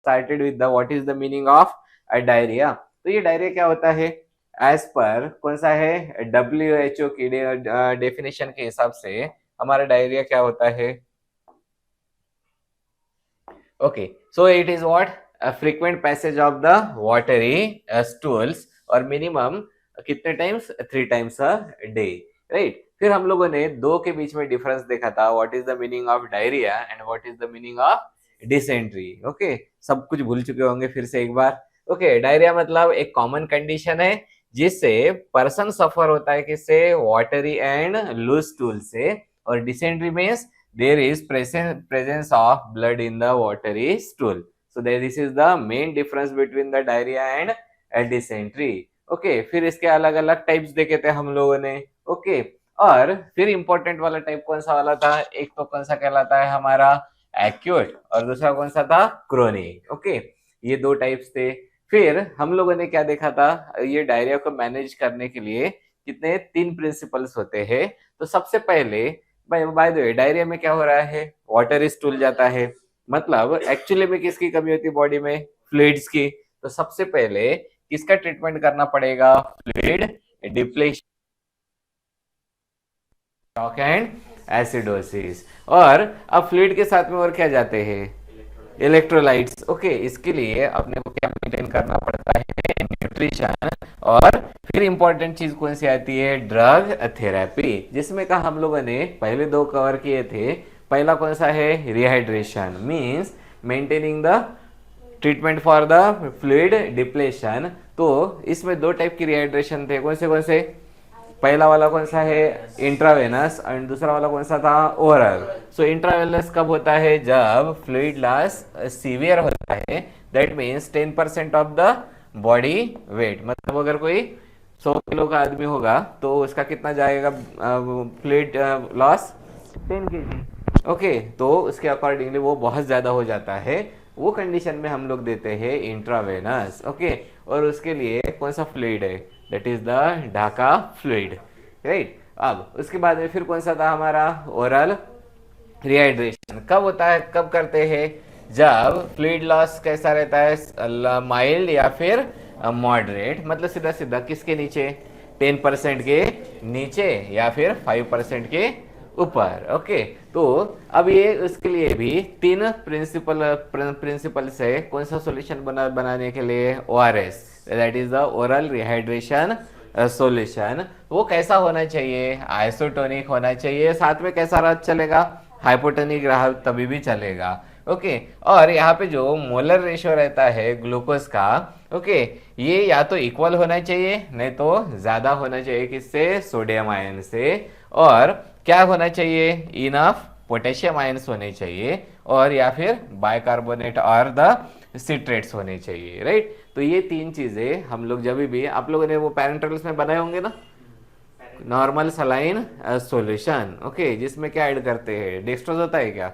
Started with the what is the meaning of diarrhoea. तो ये diarrhoea क्या होता है, एज पर कौन सा है, WHO की डेफिनेशन के हिसाब से हमारा डायरिया क्या होता है। Okay, so it is what, frequent passage of the watery stools, और मिनिमम कितने times, 3 times a day, right. फिर हम लोगों ने दो के बीच में डिफरेंस देखा था, what is the meaning of diarrhoea and what is the meaning of dysentery. Okay, सब कुछ भूल चुके होंगे फिर से एक बार। ओके, डायरिया मतलब एक कॉमन कंडीशन है जिससे पर्सन सफर होता है किससे, वाटरी एंड लूज स्टूल से, और dysentery means there is presence of blood in the watery stool. So this is the main difference between the diarrhea and dysentery. Okay, फिर इसके अलग अलग टाइप्स देखे थे हम लोगों ने। ओके, और फिर इंपॉर्टेंट वाला टाइप कौन सा वाला था, एक तो कौन सा कहलाता है हमारा एक्यूट, और दूसरा कौन सा था, क्रोनिक। ओके, ये दो टाइप्स थे। फिर हम लोगों ने क्या देखा था, ये डायरिया को मैनेज करने के लिए कितने 3 प्रिंसिपल्स होते हैं। तो सबसे पहले, बाय द वे, डायरिया में क्या हो रहा है, वाटर स्टूल जाता है, मतलब एक्चुअली में किसकी कमी होती है बॉडी में, फ्लूइड्स की। तो सबसे पहले किसका ट्रीटमेंट करना पड़ेगा, fluid depletion, shock and acidosis. और अब फ्लूइड के साथ में और क्या जाते हैं, इलेक्ट्रोलाइट्स। ओके, इसके लिए अपने को क्या मेंटेन करना पड़ता है, न्यूट्रिशन। और फिर इंपॉर्टेंट चीज कौन सी आती है, ड्रग थेरेपी, जिसमें का हम लोगों ने पहले दो कवर किए थे। पहला कौन सा है, rehydration, means maintaining the treatment for the fluid depletion. तो इसमें दो टाइप की रिहाइड्रेशन थे, कौन से, पहला वाला कौन सा है, इंट्रावेनस, एंड दूसरा वाला कौन सा था, ओरल। सो इंट्रावेनस कब होता है, जब फ्लूइड लॉस सीवियर होता है, that means 10% of the body weight, मतलब अगर कोई 100 किलो का आदमी होगा तो उसका कितना जाएगा फ्लूइड लॉस, 10 kg। ओके, तो उसके अकॉर्डिंगली वो बहुत ज्यादा हो जाता है, वो कंडीशन में हम लोग देते हैं इंट्रावेनस। ओके, और उसके लिए कौन सा फ्लूइड है, that is the Dhaka fluid, right. अब उसके बाद में फिर कौन सा था हमारा, ओरल रिहाइड्रेशन। कब होता है, कब करते हैं, जब फ्लूइड लॉस कैसा रहता है, माइल्ड या फिर मॉडरेट, मतलब सीधा सीधा किसके नीचे, 10% के नीचे या फिर 5% के ऊपर। ओके, तो अब ये उसके लिए भी 3 प्रिंसिपल से कौन सा सॉल्यूशन बनाने के लिए, ORS, that is the oral rehydration solution. वो कैसा होना चाहिए, आइसोटोनिक होना चाहिए, साथ में कैसा रहा चलेगा, हाइपोटोनिक रहा तभी भी चलेगा। ओके, और यहाँ पे जो मोलर रेशियो रहता है ग्लूकोज का, ओके, ये या तो इक्वल होना चाहिए, नहीं तो ज्यादा होना चाहिए किससे, सोडियम आयन से। और क्या होना चाहिए, इनफ पोटेशियम आयन्स होने चाहिए, और या फिर बाइकार्बोनेट और द सिट्रेट्स होने चाहिए, राइट। तो ये 3 चीजें हम लोग जब भी, आप लोगों ने वो पैरेंटल्स में बनाए होंगे ना, नॉर्मल सलाइन सॉल्यूशन, ओके, जिसमें क्या ऐड करते हैं, डेक्सट्रोज होता है क्या,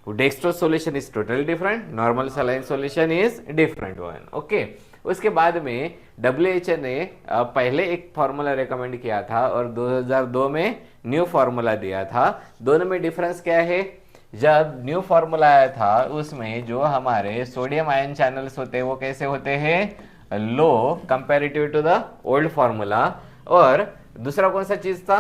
dextrose solution is totally different, normal saline solution is different one. Okay, उसके बाद में WHO ने पहले एक फॉर्मूला रेकमेंड किया था और 2002 में न्यू फॉर्मूला दिया था। दोनों में डिफरेंस क्या है, जब न्यू फॉर्मूला आया था उसमें जो हमारे सोडियम आयन चैनल्स होते हैं वो कैसे होते हैं, low comparative to the old formula. और दूसरा कौन सा चीज था,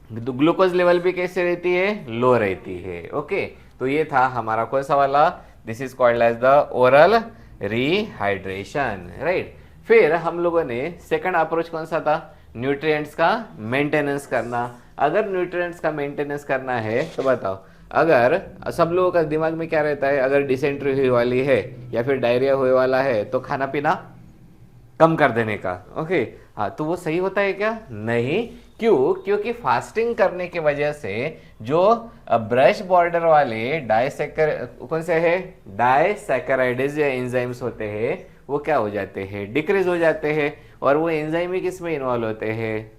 ग्लूकोज लेवल भी कैसे रहती है, लो रहती है। ओके, तो ये था हमारा कौन सा वाला, this is called as the oral rehydration, right. फिर हम लोगों ने सेकंड अप्रोच कौन सा था, न्यूट्रिएंट्स का मेंटेनेंस करना। अगर न्यूट्रिएंट्स का मेंटेनेंस करना है तो बताओ, अगर सब लोगों का दिमाग में क्या रहता है, अगर डिसेंट्री हुई वाली है या फिर डायरिया हुए वाला है तो खाना पीना कम कर देने का। ओके, हाँ, तो वो सही होता है क्या, नहीं। क्यों, क्योंकि फास्टिंग करने की वजह से जो ब्रश बॉर्डर वाले डाइसेकर कौन से है, डाइसैकेराइड्स या एंजाइम्स होते हैं वो क्या हो जाते हैं, डिक्रीज हो जाते हैं। और वो एंजाइम ही किस में इन्वॉल्व होते हैं,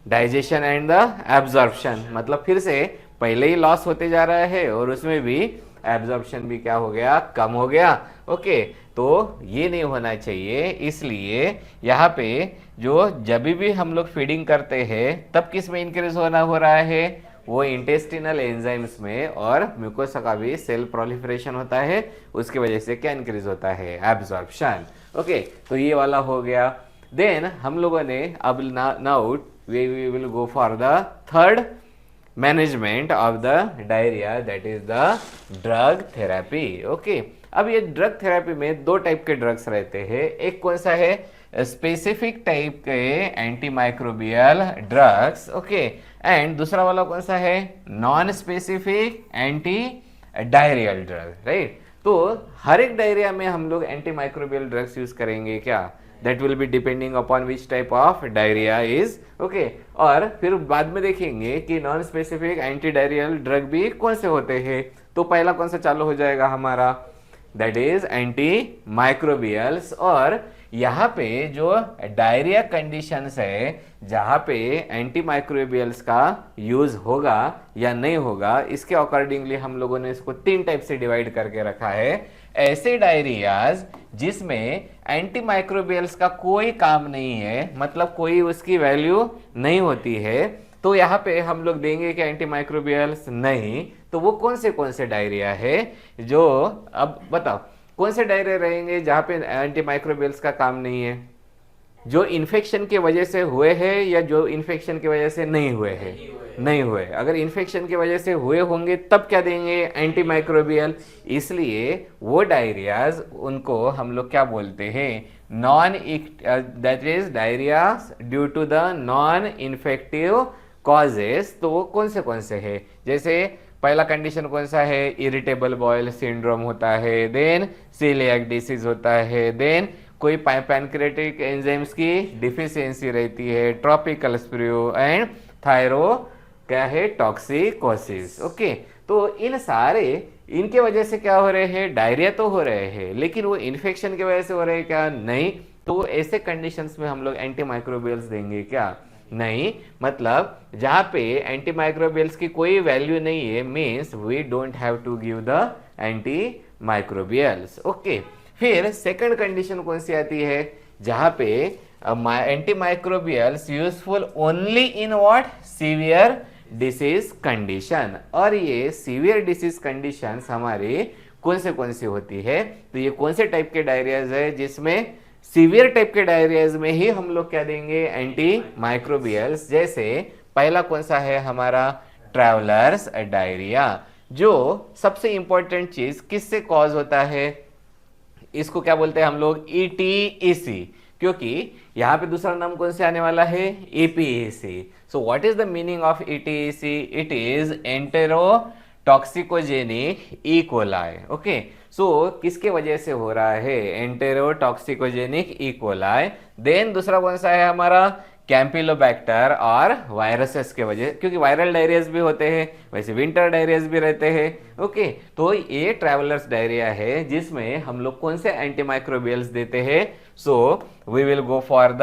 डाइजेशन एंड द एब्जॉर्प्शन, मतलब फिर से पहले ही लॉस होते जा रहा है और उसमें भी एब्जॉर्प्शन भी क्या हो गया, कम हो गया। ओके, तो ये नहीं होना चाहिए, इसलिए यहाँ पे जो जब भी हम लोग फीडिंग करते हैं तब किस में इंक्रीज हो रहा है, वो इंटेस्टिनल एंजाइम्स में और म्यूकोसा का भी सेल प्रोलिफरेशन होता है, उसकी वजह से क्या इंक्रीज होता है, एब्जॉर्प्शन। ओके, तो ये वाला हो गया। देन हम लोगों ने अब now we will go for the third management of the diarrhoea, that is the drug therapy. Okay, अब ये ड्रग थेरेपी में दो टाइप के ड्रग्स रहते हैं। एक कौन सा है, स्पेसिफिक टाइप के anti microbial drugs. Okay, and दूसरा वाला कौन सा है, non specific anti diarrhoeal drug, right. तो हर एक डायरिया में हम लोग एंटी माइक्रोबियल ड्रग्स यूज करेंगे क्या, that will be depending upon which type of diarrhoea is. Okay, और फिर बाद में देखेंगे कि non specific anti diarrhoeal drug भी कौन से होते हैं। तो पहला कौन सा चालू हो जाएगा हमारा, दैट इज एंटी माइक्रोबियल्स। और यहाँ पे जो डायरिया कंडीशंस है जहाँ पे एंटी माइक्रोबियल्स का यूज होगा या नहीं होगा, इसके अकॉर्डिंगली हम लोगों ने इसको तीन टाइप से डिवाइड करके रखा है। ऐसे डायरियाज जिसमें एंटी माइक्रोबियल्स का कोई काम नहीं है, मतलब कोई उसकी वैल्यू नहीं होती है, तो यहाँ पे हम लोग देंगे कि एंटी माइक्रोबियल्स नहीं। तो वो कौन से डायरिया है जो, अब बताओ कौन से डायरिया रहेंगे जहाँ पे एंटी माइक्रोबियल्स का काम नहीं है, जो इन्फेक्शन के वजह से हुए हैं या जो इन्फेक्शन की वजह से नहीं हुए हैं, नहीं हुए। अगर इन्फेक्शन की वजह से हुए होंगे तब क्या देंगे, एंटी माइक्रोबियल। इसलिए वो डायरियाज उनको हम लोग क्या बोलते हैं, non, that is diarrhoea due to the non infective causes. तो वो कौन से है, जैसे पहला कंडीशन कौन सा है, इरिटेबल बॉयल सिंड्रोम होता है, देन सीलियाक डिसीज होता है, देन कोई पैनक्रेटिक एंजाइम्स की डिफिशियंसी रहती है, ट्रॉपिकल स्प्रू एंड थायरो क्या है, टॉक्सिकोसिस। ओके, तो इन सारे इनके वजह से क्या हो रहे हैं, डायरिया तो हो रहे हैं, लेकिन वो इन्फेक्शन की वजह से हो रहे हैं क्या, नहीं। तो ऐसे कंडीशंस में हम लोग एंटी माइक्रोबियल्स देंगे क्या, नहीं। मतलब जहां पे एंटी माइक्रोबियल्स की कोई वैल्यू नहीं है, means we don't have to give the anti microbials. Okay, फिर सेकंड कंडीशन कौन सी आती है, जहां पे anti microbials useful only in what, severe disease condition. और ये सीवियर डिसीज कंडीशंस हमारी कौन सी होती है, तो ये कौन से टाइप के डायरियाज है जिसमें सीवियर टाइप के डायरियाज में ही हम लोग क्या देंगे, एंटी माइक्रोबियल्स। जैसे पहला कौन सा है हमारा, ट्रैवलर्स डायरिया, जो सबसे इंपॉर्टेंट चीज किससे कॉज होता है, इसको क्या बोलते हैं हम लोग, ETEC, क्योंकि यहां पे दूसरा नाम कौन से आने वाला है, EPEC। So what is the meaning of ETEC, it is entero toxicogenic E coli. Okay, so किसके वजह से हो रहा है, एंटेरोटॉक्सिकोजेनिक ई कोलाई। देन दूसरा कौन सा है हमारा, कैंपिलोबैक्टर और वायरसेस के वजह, क्योंकि वायरल डायरियाज भी होते हैं, वैसे विंटर डायरियाज भी रहते हैं। ओके, तो ये ट्रैवलर्स डायरिया है जिसमें हम लोग कौन से एंटी माइक्रोबियल्स देते हैं, so we will go for the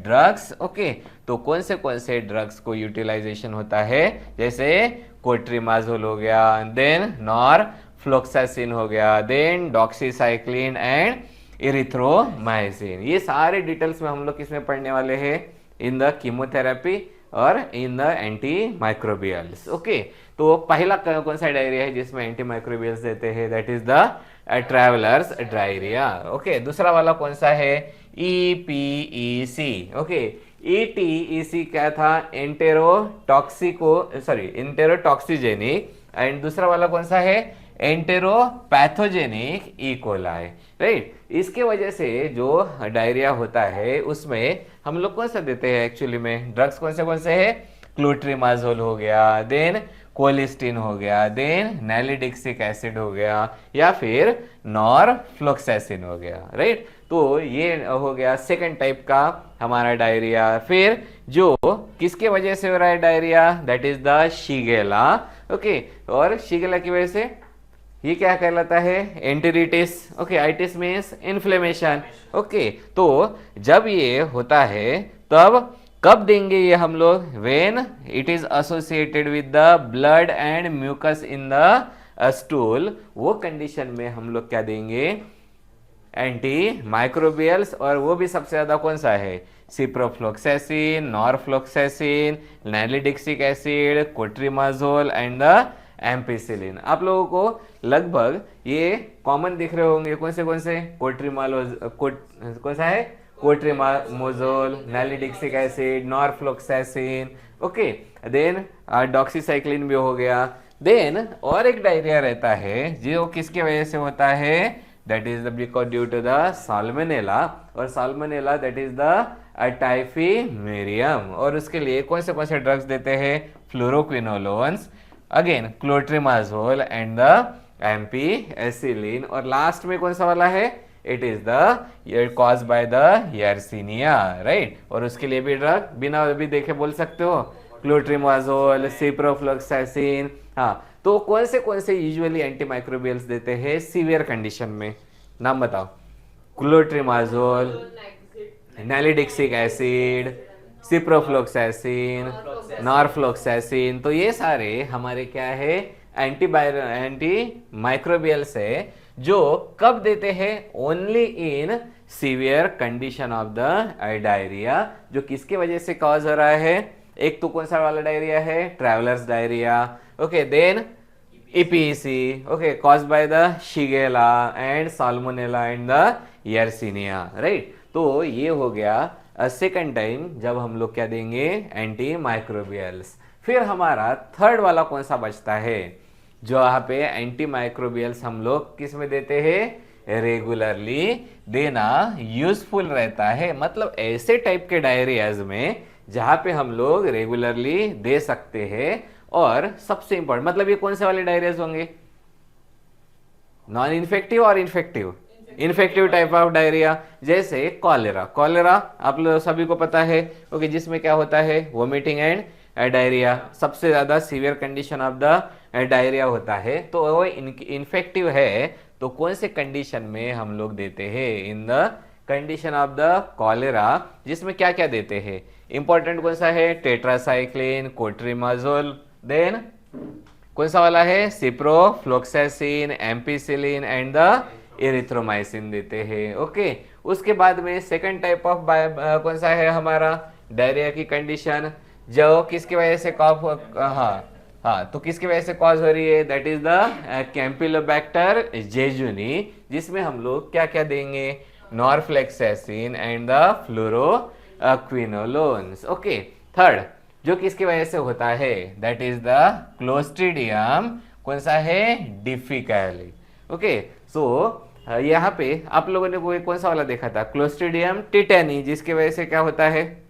drugs. Okay, तो कौन से ड्रग्स को यूटिलाइजेशन होता है, जैसे कोट्रिमाजोल हो गया, देन नॉरफ्लोक्सासिन हो गया, देन डॉक्सीसाइक्लिन एंड इरिथ्रोमाइसिन। ये सारे डिटेल्स में हम लोग किसमें पढ़ने वाले हैं, इन द कीमोथेरेपी और in the anti microbials. Okay, तो पहला कौन सा डायरिया है जिसमें एंटी माइक्रोबियल्स देते हैं, that is the travellers diarrhoea. Okay, दूसरा वाला कौन सा है, EPEC। ओके, ETEC क्या था, एंटेरोटॉक्सिजेनिक, एंड दूसरा वाला कौन सा है, एंटेरोपैथोजेनिक ई कोलाई, राइट। इसके वजह से जो डायरिया होता है उसमें हम लोग कौन सा देते हैं, एक्चुअली में ड्रग्स कौन से है, क्लोट्रिमाजोल हो गया, देन कोलिस्टिन हो गया, देन नैलिडिक्सिक एसिड हो गया, या फिर नॉरफ्लोक्सासिन हो गया, राइट। तो ये हो गया सेकंड टाइप का हमारा डायरिया। फिर जो किसके वजह से हो रहा है diarrhoea, that is the Shigella. Okay, और शिगेला की वजह से ये क्या कहलाता है, enteritis. Okay, itis means inflammation. Okay, तो जब ये होता है तब कब देंगे ये हम लोग, when it is associated with the blood and mucus in the stool, वो कंडीशन में हम लोग क्या देंगे, एंटी माइक्रोबियल्स, और वो भी सबसे ज्यादा कौन सा है, सिप्रोफ्लोक्सैसिन, नॉरफ्लोक्सैसिन, नैलिडिक्सिक एसिड, कोट्रिमाजोल एंड द एम्पिसिलिन। आप लोगों को लगभग ये कॉमन दिख रहे होंगे, कौन से कौन सा है, कोट्रिमामोजोल, नैलिडिक्सिक एसिड, नॉरफ्लोक्सैसिन, ओके। देन डॉक्सीसाइक्लिन भी हो गया। देन और एक डायरिया रहता है जो किसके वजह से होता है, that is the because due to the Salmonella, और Salmonella that is the typhimurium, और उसके लिए कौन से ड्रग्स देते हैं, fluoroquinolones, again clotrimazole and the ampicillin, और लास्ट में कौन सा वाला है, it is the cause by the Yersinia, right. और उसके लिए भी ड्रग बिना अभी देखे बोल सकते हो, क्लोट्रिमाजोल, सिप्रोफ्लोक्सैसिन। हाँ, तो कौन से यूजुअली एंटीमाइक्रोबियल्स देते हैं सीवियर कंडीशन में, नाम बताओ। क्लोट्रिमाजोल, नैलिडिक्सिक एसिड, सिप्रोफ्लोक्सैसिन, नॉरफ्लोक्सैसिन, तो ये सारे हमारे क्या है, एंटी माइक्रोबियल्स है, जो कब देते हैं, only in severe condition of the diarrhoea, जो किसके वजह से कॉज हो रहा है, एक तो कौन सा वाला डायरिया है, traveller's diarrhoea, okay. Then EPC, okay, cause by the Shigella and Salmonella and the Yersinia, right. तो ये हो गया सेकंड टाइम जब हम लोग क्या देंगे, एंटी माइक्रोबियल्स। फिर हमारा थर्ड वाला कौन सा बचता है, जो यहाँ पे एंटी माइक्रोबियल्स हम लोग किस में देते हैं, रेगुलरली देना यूजफुल रहता है, मतलब ऐसे टाइप के डायरियाज में जहां पे हम लोग रेगुलरली दे सकते हैं। और सबसे इंपॉर्टेंट मतलब ये कौन से वाले डायरियाज होंगे, नॉन इन्फेक्टिव और infective, infective type of diarrhoea, जैसे कॉलेरा। कॉलेरा आप लोग सभी को पता है, ओके, जिसमें क्या होता है, वोमिटिंग एंड डायरिया, सबसे ज्यादा severe condition of the diarrhoea होता है। तो वो इन्फेक्टिव है, तो कौन से कंडीशन में हम लोग देते हैं, in the condition of the cholera, जिसमें क्या क्या देते हैं, इंपॉर्टेंट कौन सा है, टेट्रासाइक्लिन, कोट्रिमाजोल, देन कौन सा वाला है, सिप्रोफ्लोक्सैसिन, एम्पिसिलिन एंड द एरिथ्रोमाइसिन देते हैं, ओके। उसके बाद में सेकंड टाइप ऑफ कौन सा है हमारा डायरिया की कंडीशन, जो किसकी वजह से कॉफ, हाँ, तो किसकी वजह से कॉज हो रही है, that is the Campylobacter jejuni, जिसमें हम लोग क्या क्या देंगे, norfloxacin and the fluoroquinolones, okay. Third जो किसकी वजह से होता है, दैट इज द क्लोस्ट्रीडियम, कौन सा है, डिफिकली, ओके। सो यहाँ पे आप लोगों ने वो कौन सा वाला देखा था, क्लोस्ट्रीडियम टिटेनी, जिसकी वजह से क्या होता है,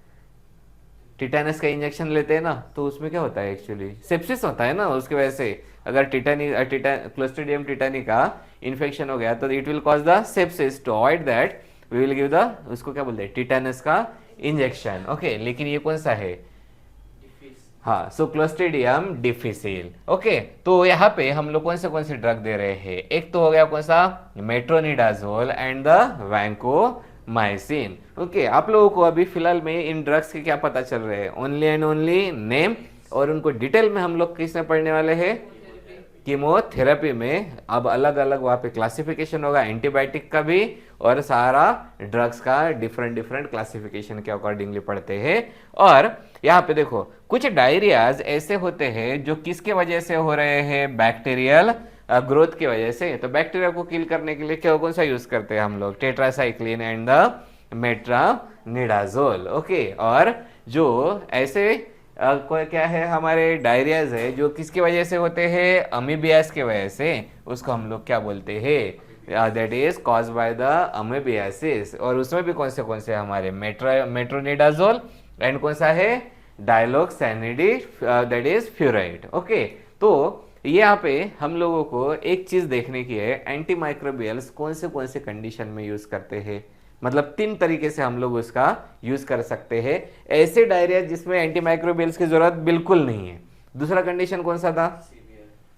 टिटेनस का इंजेक्शन लेते हैं ना, तो उसमें क्या होता है, एक्चुअली सेप्सिस होता है ना, उसकी वजह से अगर क्लोस्ट्रीडियम टिटेनी का इन्फेक्शन हो गया तो it will cause the sepsis. To avoid that we will give the, उसको क्या बोलते हैं, टिटेनस का इंजेक्शन, ओके। लेकिन ये कौन सा है, हाँ, सो क्लोस्ट्रीडियम डिफिसिल, ओके। तो यहाँ पे हम लोग कौन से ड्रग दे रहे हैं, एक तो हो गया कौन सा, metronidazole and the vancomycin, okay. आप लोगों को अभी फिलहाल में इन ड्रग्स के क्या पता चल रहे हैं, ओनली एंड ओनली नेम, और उनको डिटेल में हम लोग किस में पढ़ने वाले हैं, कीमोथेरेपी में। अब अलग अलग वहाँ पे क्लासिफिकेशन होगा, एंटीबायोटिक का भी और सारा ड्रग्स का डिफरेंट क्लासिफिकेशन के अकॉर्डिंगली पढ़ते हैं। और यहाँ पे देखो कुछ डायरियाज ऐसे होते हैं जो किसके वजह से हो रहे हैं, बैक्टीरियल ग्रोथ की वजह से। तो बैक्टीरिया को किल करने के लिए क्या कौन सा यूज करते हैं हम लोग, tetracycline and the metronidazole, okay. और जो ऐसे क्या है हमारे डायरियाज है जो किसकी वजह से होते हैं, अमीबियास की वजह से, उसको हम लोग क्या बोलते हैं, that is cause by the amoebiasis. और उसमें भी कौन से हमारे मेट्रोनिडाजोल एंड कौन सा है, डायलोक्सैनिडी, दैट इज फ्यूराइड, ओके। तो यहाँ पे हम लोगों को एक चीज देखने की है, एंटी माइक्रोबियल्स कौन से कंडीशन में यूज करते हैं, मतलब 3 तरीके से हम लोग उसका यूज कर सकते हैं। ऐसे डायरिया जिसमें एंटीमाइक्रोबियल्स की जरूरत बिल्कुल नहीं है। दूसरा कंडीशन कौन सा था,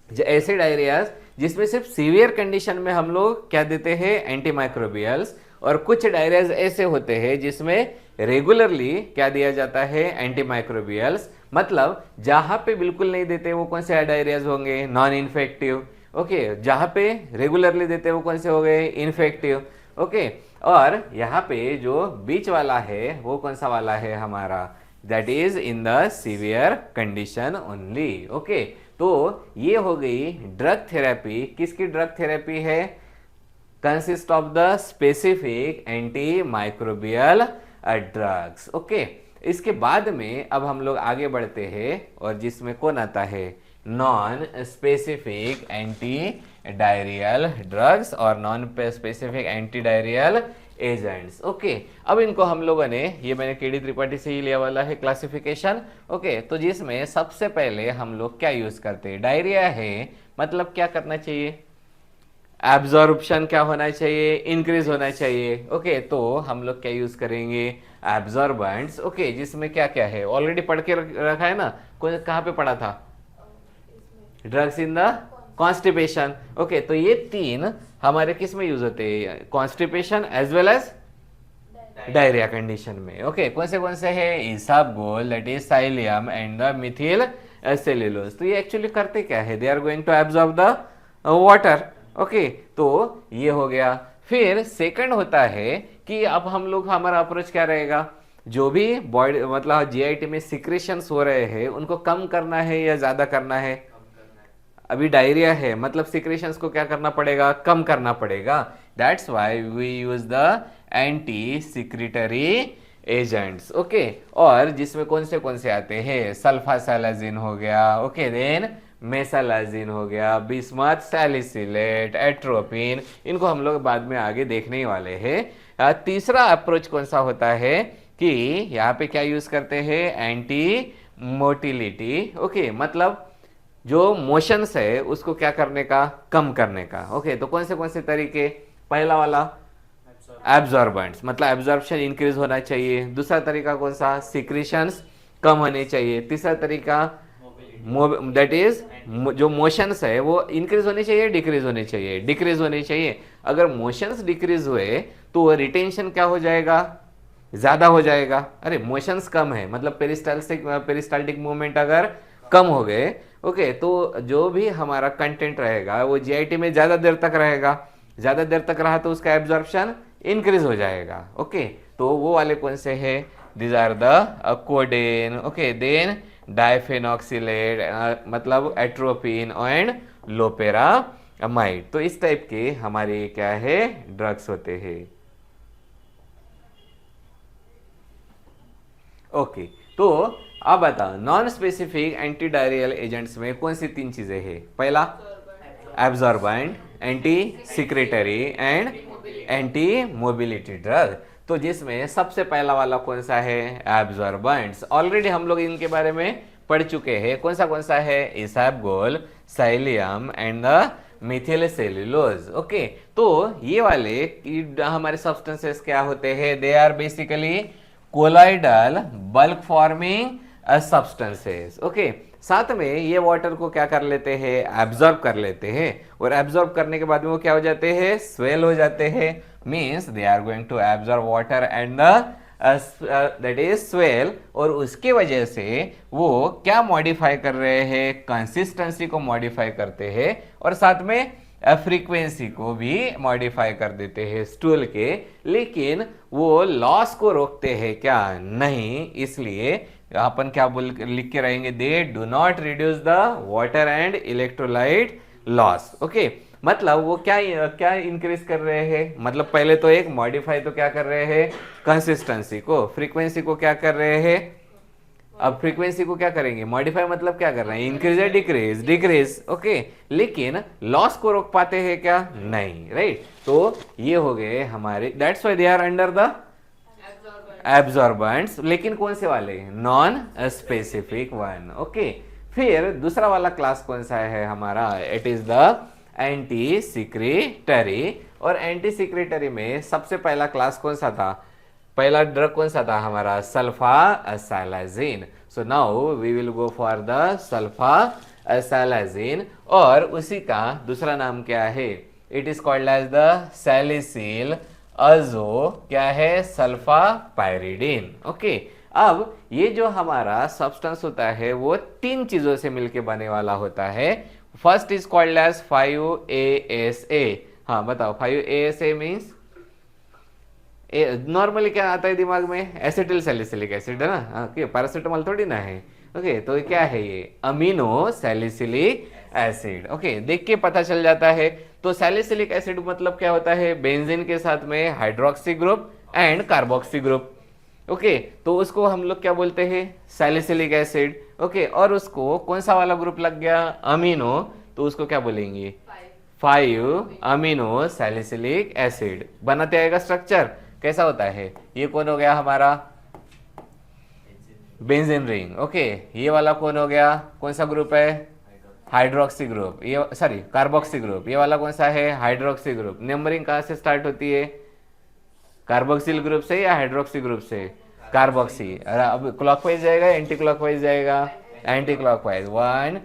ऐसे डायरियाज जिसमें सिर्फ सीवियर कंडीशन में हम लोग क्या देते हैं, एंटीमाइक्रोबियल्स। और कुछ डायरियाज ऐसे होते हैं जिसमें रेगुलरली क्या दिया जाता है, एंटीमाइक्रोबियल्स। मतलब जहां पे बिल्कुल नहीं देते वो कौन से डायरियाज होंगे, नॉन इन्फेक्टिव, ओके। जहां पे रेगुलरली देते वो कौन से हो गए, इन्फेक्टिव। ओके। और यहाँ पे जो बीच वाला है वो कौन सा वाला है हमारा, that is in the severe condition only. Okay, तो ये हो गई ड्रग थेरेपी। किसकी ड्रग थेरेपी है, consist of the specific anti microbial drugs. Okay, इसके बाद में अब हम लोग आगे बढ़ते हैं और जिसमें कौन आता है, non specific anti diarrhoeal drugs और non specific anti diarrhoeal agents. Okay, अब इनको हम लोगों ने, ये मैंने केडी त्रिपाठी से ही लिया वाला है क्लासिफिकेशन। ओके, तो जिसमें सबसे पहले हम लोग क्या यूज करते हैं, डायरिया है मतलब क्या करना चाहिए, एब्जॉर्प्शन क्या होना चाहिए, इंक्रीज होना चाहिए। ओके, तो हम लोग क्या यूज करेंगे, एब्जॉर्बेंट्स। ओके, जिसमें क्या क्या है, ऑलरेडी पढ़ के रखा है ना, कहाँ पे पढ़ा था, drugs in the constipation. Okay, तो ये तीन हमारे किस में यूज होते हैं, constipation as well as diarrhoea condition में। ओके, कौन से है, isabgol, that is psyllium and the methyl cellulose. तो ये एक्चुअली करते क्या है, they are going to absorb the water. Okay, तो ये हो गया। फिर सेकंड होता है कि अब हम लोग, हमारा अप्रोच क्या रहेगा, जो भी बॉडी मतलब जीआईटी में सिक्रेशंस हो रहे हैं उनको कम करना है या ज्यादा करना है, अभी डायरिया है मतलब सिक्रेशंस को क्या करना पड़ेगा, कम करना पड़ेगा। That's why we use the anti secretory agents. Okay, और जिसमें कौन से आते हैं, सल्फासालाजिन हो गया, ओके, देन मेसालाजिन हो गया, बिस्मथ सैलिसिलेट, एट्रोपिन, इनको हम लोग बाद में आगे देखने ही वाले हैं। तीसरा अप्रोच कौन सा होता है कि यहाँ पे क्या यूज करते हैं, एंटी मोटिलिटी। ओके, मतलब जो मोशंस है उसको क्या करने का, कम करने का। ओके, तो कौन से तरीके, पहला वाला एब्जॉर्बेंट्स मतलब एब्जॉर्प्शन इंक्रीज होना चाहिए। दूसरा तरीका कौन सा, सिक्रेशंस कम होने चाहिए। तीसरा तरीका दैट इज जो मोशंस है वो इंक्रीज होने चाहिए, डिक्रीज होने चाहिए, डिक्रीज होने चाहिए। अगर मोशंस डिक्रीज हुए तो रिटेंशन क्या हो जाएगा, ज्यादा हो जाएगा। अरे मोशंस कम है मतलब पेरिस्टाल्टिक मूवमेंट अगर कम हो गए, ओके, तो जो भी हमारा कंटेंट रहेगा वो जीआईटी में ज्यादा देर तक रहेगा, ज्यादा देर तक रहा तो उसका एब्जॉर्प्शन इंक्रीज हो जाएगा। ओके, तो वो वाले कौन से हैं, these are the codeine. Okay, then diphenoxylate मतलब एट्रोपिन एंड लोपेरामाइड। तो इस टाइप के हमारे क्या है, ड्रग्स होते हैं। ओके, तो अब बताओ non specific anti diarrhoeal agents में कौन सी तीन चीजें हैं, पहला absorbent, anti secretory and anti mobility drug. तो जिसमें सबसे पहला वाला कौन सा है, एब्जॉर्बेंट्स। ऑलरेडी हम लोग इनके बारे में पढ़ चुके हैं। कौन सा है, isabgol, psyllium and the methyl cellulose. Okay, तो ये वाले हमारे सब्सटेंसेस क्या होते हैं, they are basically colloidal bulk forming substances. Okay, साथ में ये वाटर को क्या कर लेते हैं, एब्जॉर्ब कर लेते हैं, और एब्जॉर्ब करने के बाद में वो क्या हो जाते हैं, स्वेल हो जाते हैं। Means they are going to absorb water and that is swell, और उसके वजह से वो क्या मॉडिफाई कर रहे हैं, कंसिस्टेंसी को मॉडिफाई करते हैं, और साथ में फ्रीक्वेंसी को भी मॉडिफाई कर देते हैं स्टूल के। लेकिन वो लॉस को रोकते हैं क्या, नहीं। इसलिए अपन क्या लिख के रहेंगे, they do not reduce the water and electrolyte loss. Okay, मतलब वो क्या इंक्रीज कर रहे हैं, मतलब पहले तो एक मॉडिफाई तो क्या कर रहे हैं, कंसिस्टेंसी को, फ्रीक्वेंसी को क्या कर रहे हैं, अब फ्रीक्वेंसी को क्या करेंगे, मॉडिफाई मतलब क्या कर रहे हैं, इंक्रीज या डिक्रीज, डिक्रीज। ओके, लेकिन लॉस को रोक पाते हैं क्या, नहीं, राइट। तो ये हो गए हमारे, that's why they are under the absorbents. लेकिन कौन से वाले, नॉन स्पेसिफिक वन। ओके, फिर दूसरा वाला क्लास कौन सा है हमारा, it is the anti secretory. और एंटी सिक्रेटरी में सबसे पहला क्लास कौन सा था, पहला ड्रग कौन सा था हमारा, sulfasalazine. So now we will go for the sulfasalazine, और उसी का दूसरा नाम क्या है, it is called as the salicyl azo क्या है, सल्फापाइरिडिन। ओके, अब ये जो हमारा सब्सटेंस होता है वो तीन चीजों से मिलके बने वाला होता है। First is called as 5-ASA। हाँ बताओ, 5-ASA मीन्स नॉर्मली क्या आता है दिमाग में, एसिटिल सैलिसिलिक एसिड है ना, पैरासिटामोल थोड़ी ना है। ओके, तो क्या है ये, अमीनो सैलिसिलिक एसिड। ओके, देख के पता चल जाता है। तो सैलिसिलिक एसिड मतलब क्या होता है, बेंजीन के साथ में hydroxy group and carboxy group. Okay, तो उसको हम लोग क्या बोलते हैं, सैलिसिलिक एसिड। ओके, और उसको कौन सा वाला ग्रुप लग गया, अमीनो, तो उसको क्या बोलेंगे, 5 अमीनो सैलिसिलिक एसिड। बनाते आएगा स्ट्रक्चर कैसा होता है, ये कौन हो गया हमारा, बेंजीन रिंग। ओके, ये वाला कौन हो गया, कौन सा ग्रुप है, हाइड्रोक्सी ग्रुप, ये सॉरी कार्बोक्सी ग्रुप। ये वाला कौन सा है, हाइड्रोक्सी ग्रुप। नंबरिंग कहाँ से स्टार्ट होती है, कार्बोक्सिल ग्रुप से या हाइड्रोक्सी ग्रुप से, कार्बोक्सी। अब क्लॉकवाइज जाएगा एंटी क्लॉकवाइज जाएगा, एंटी क्लॉकवाइज। 1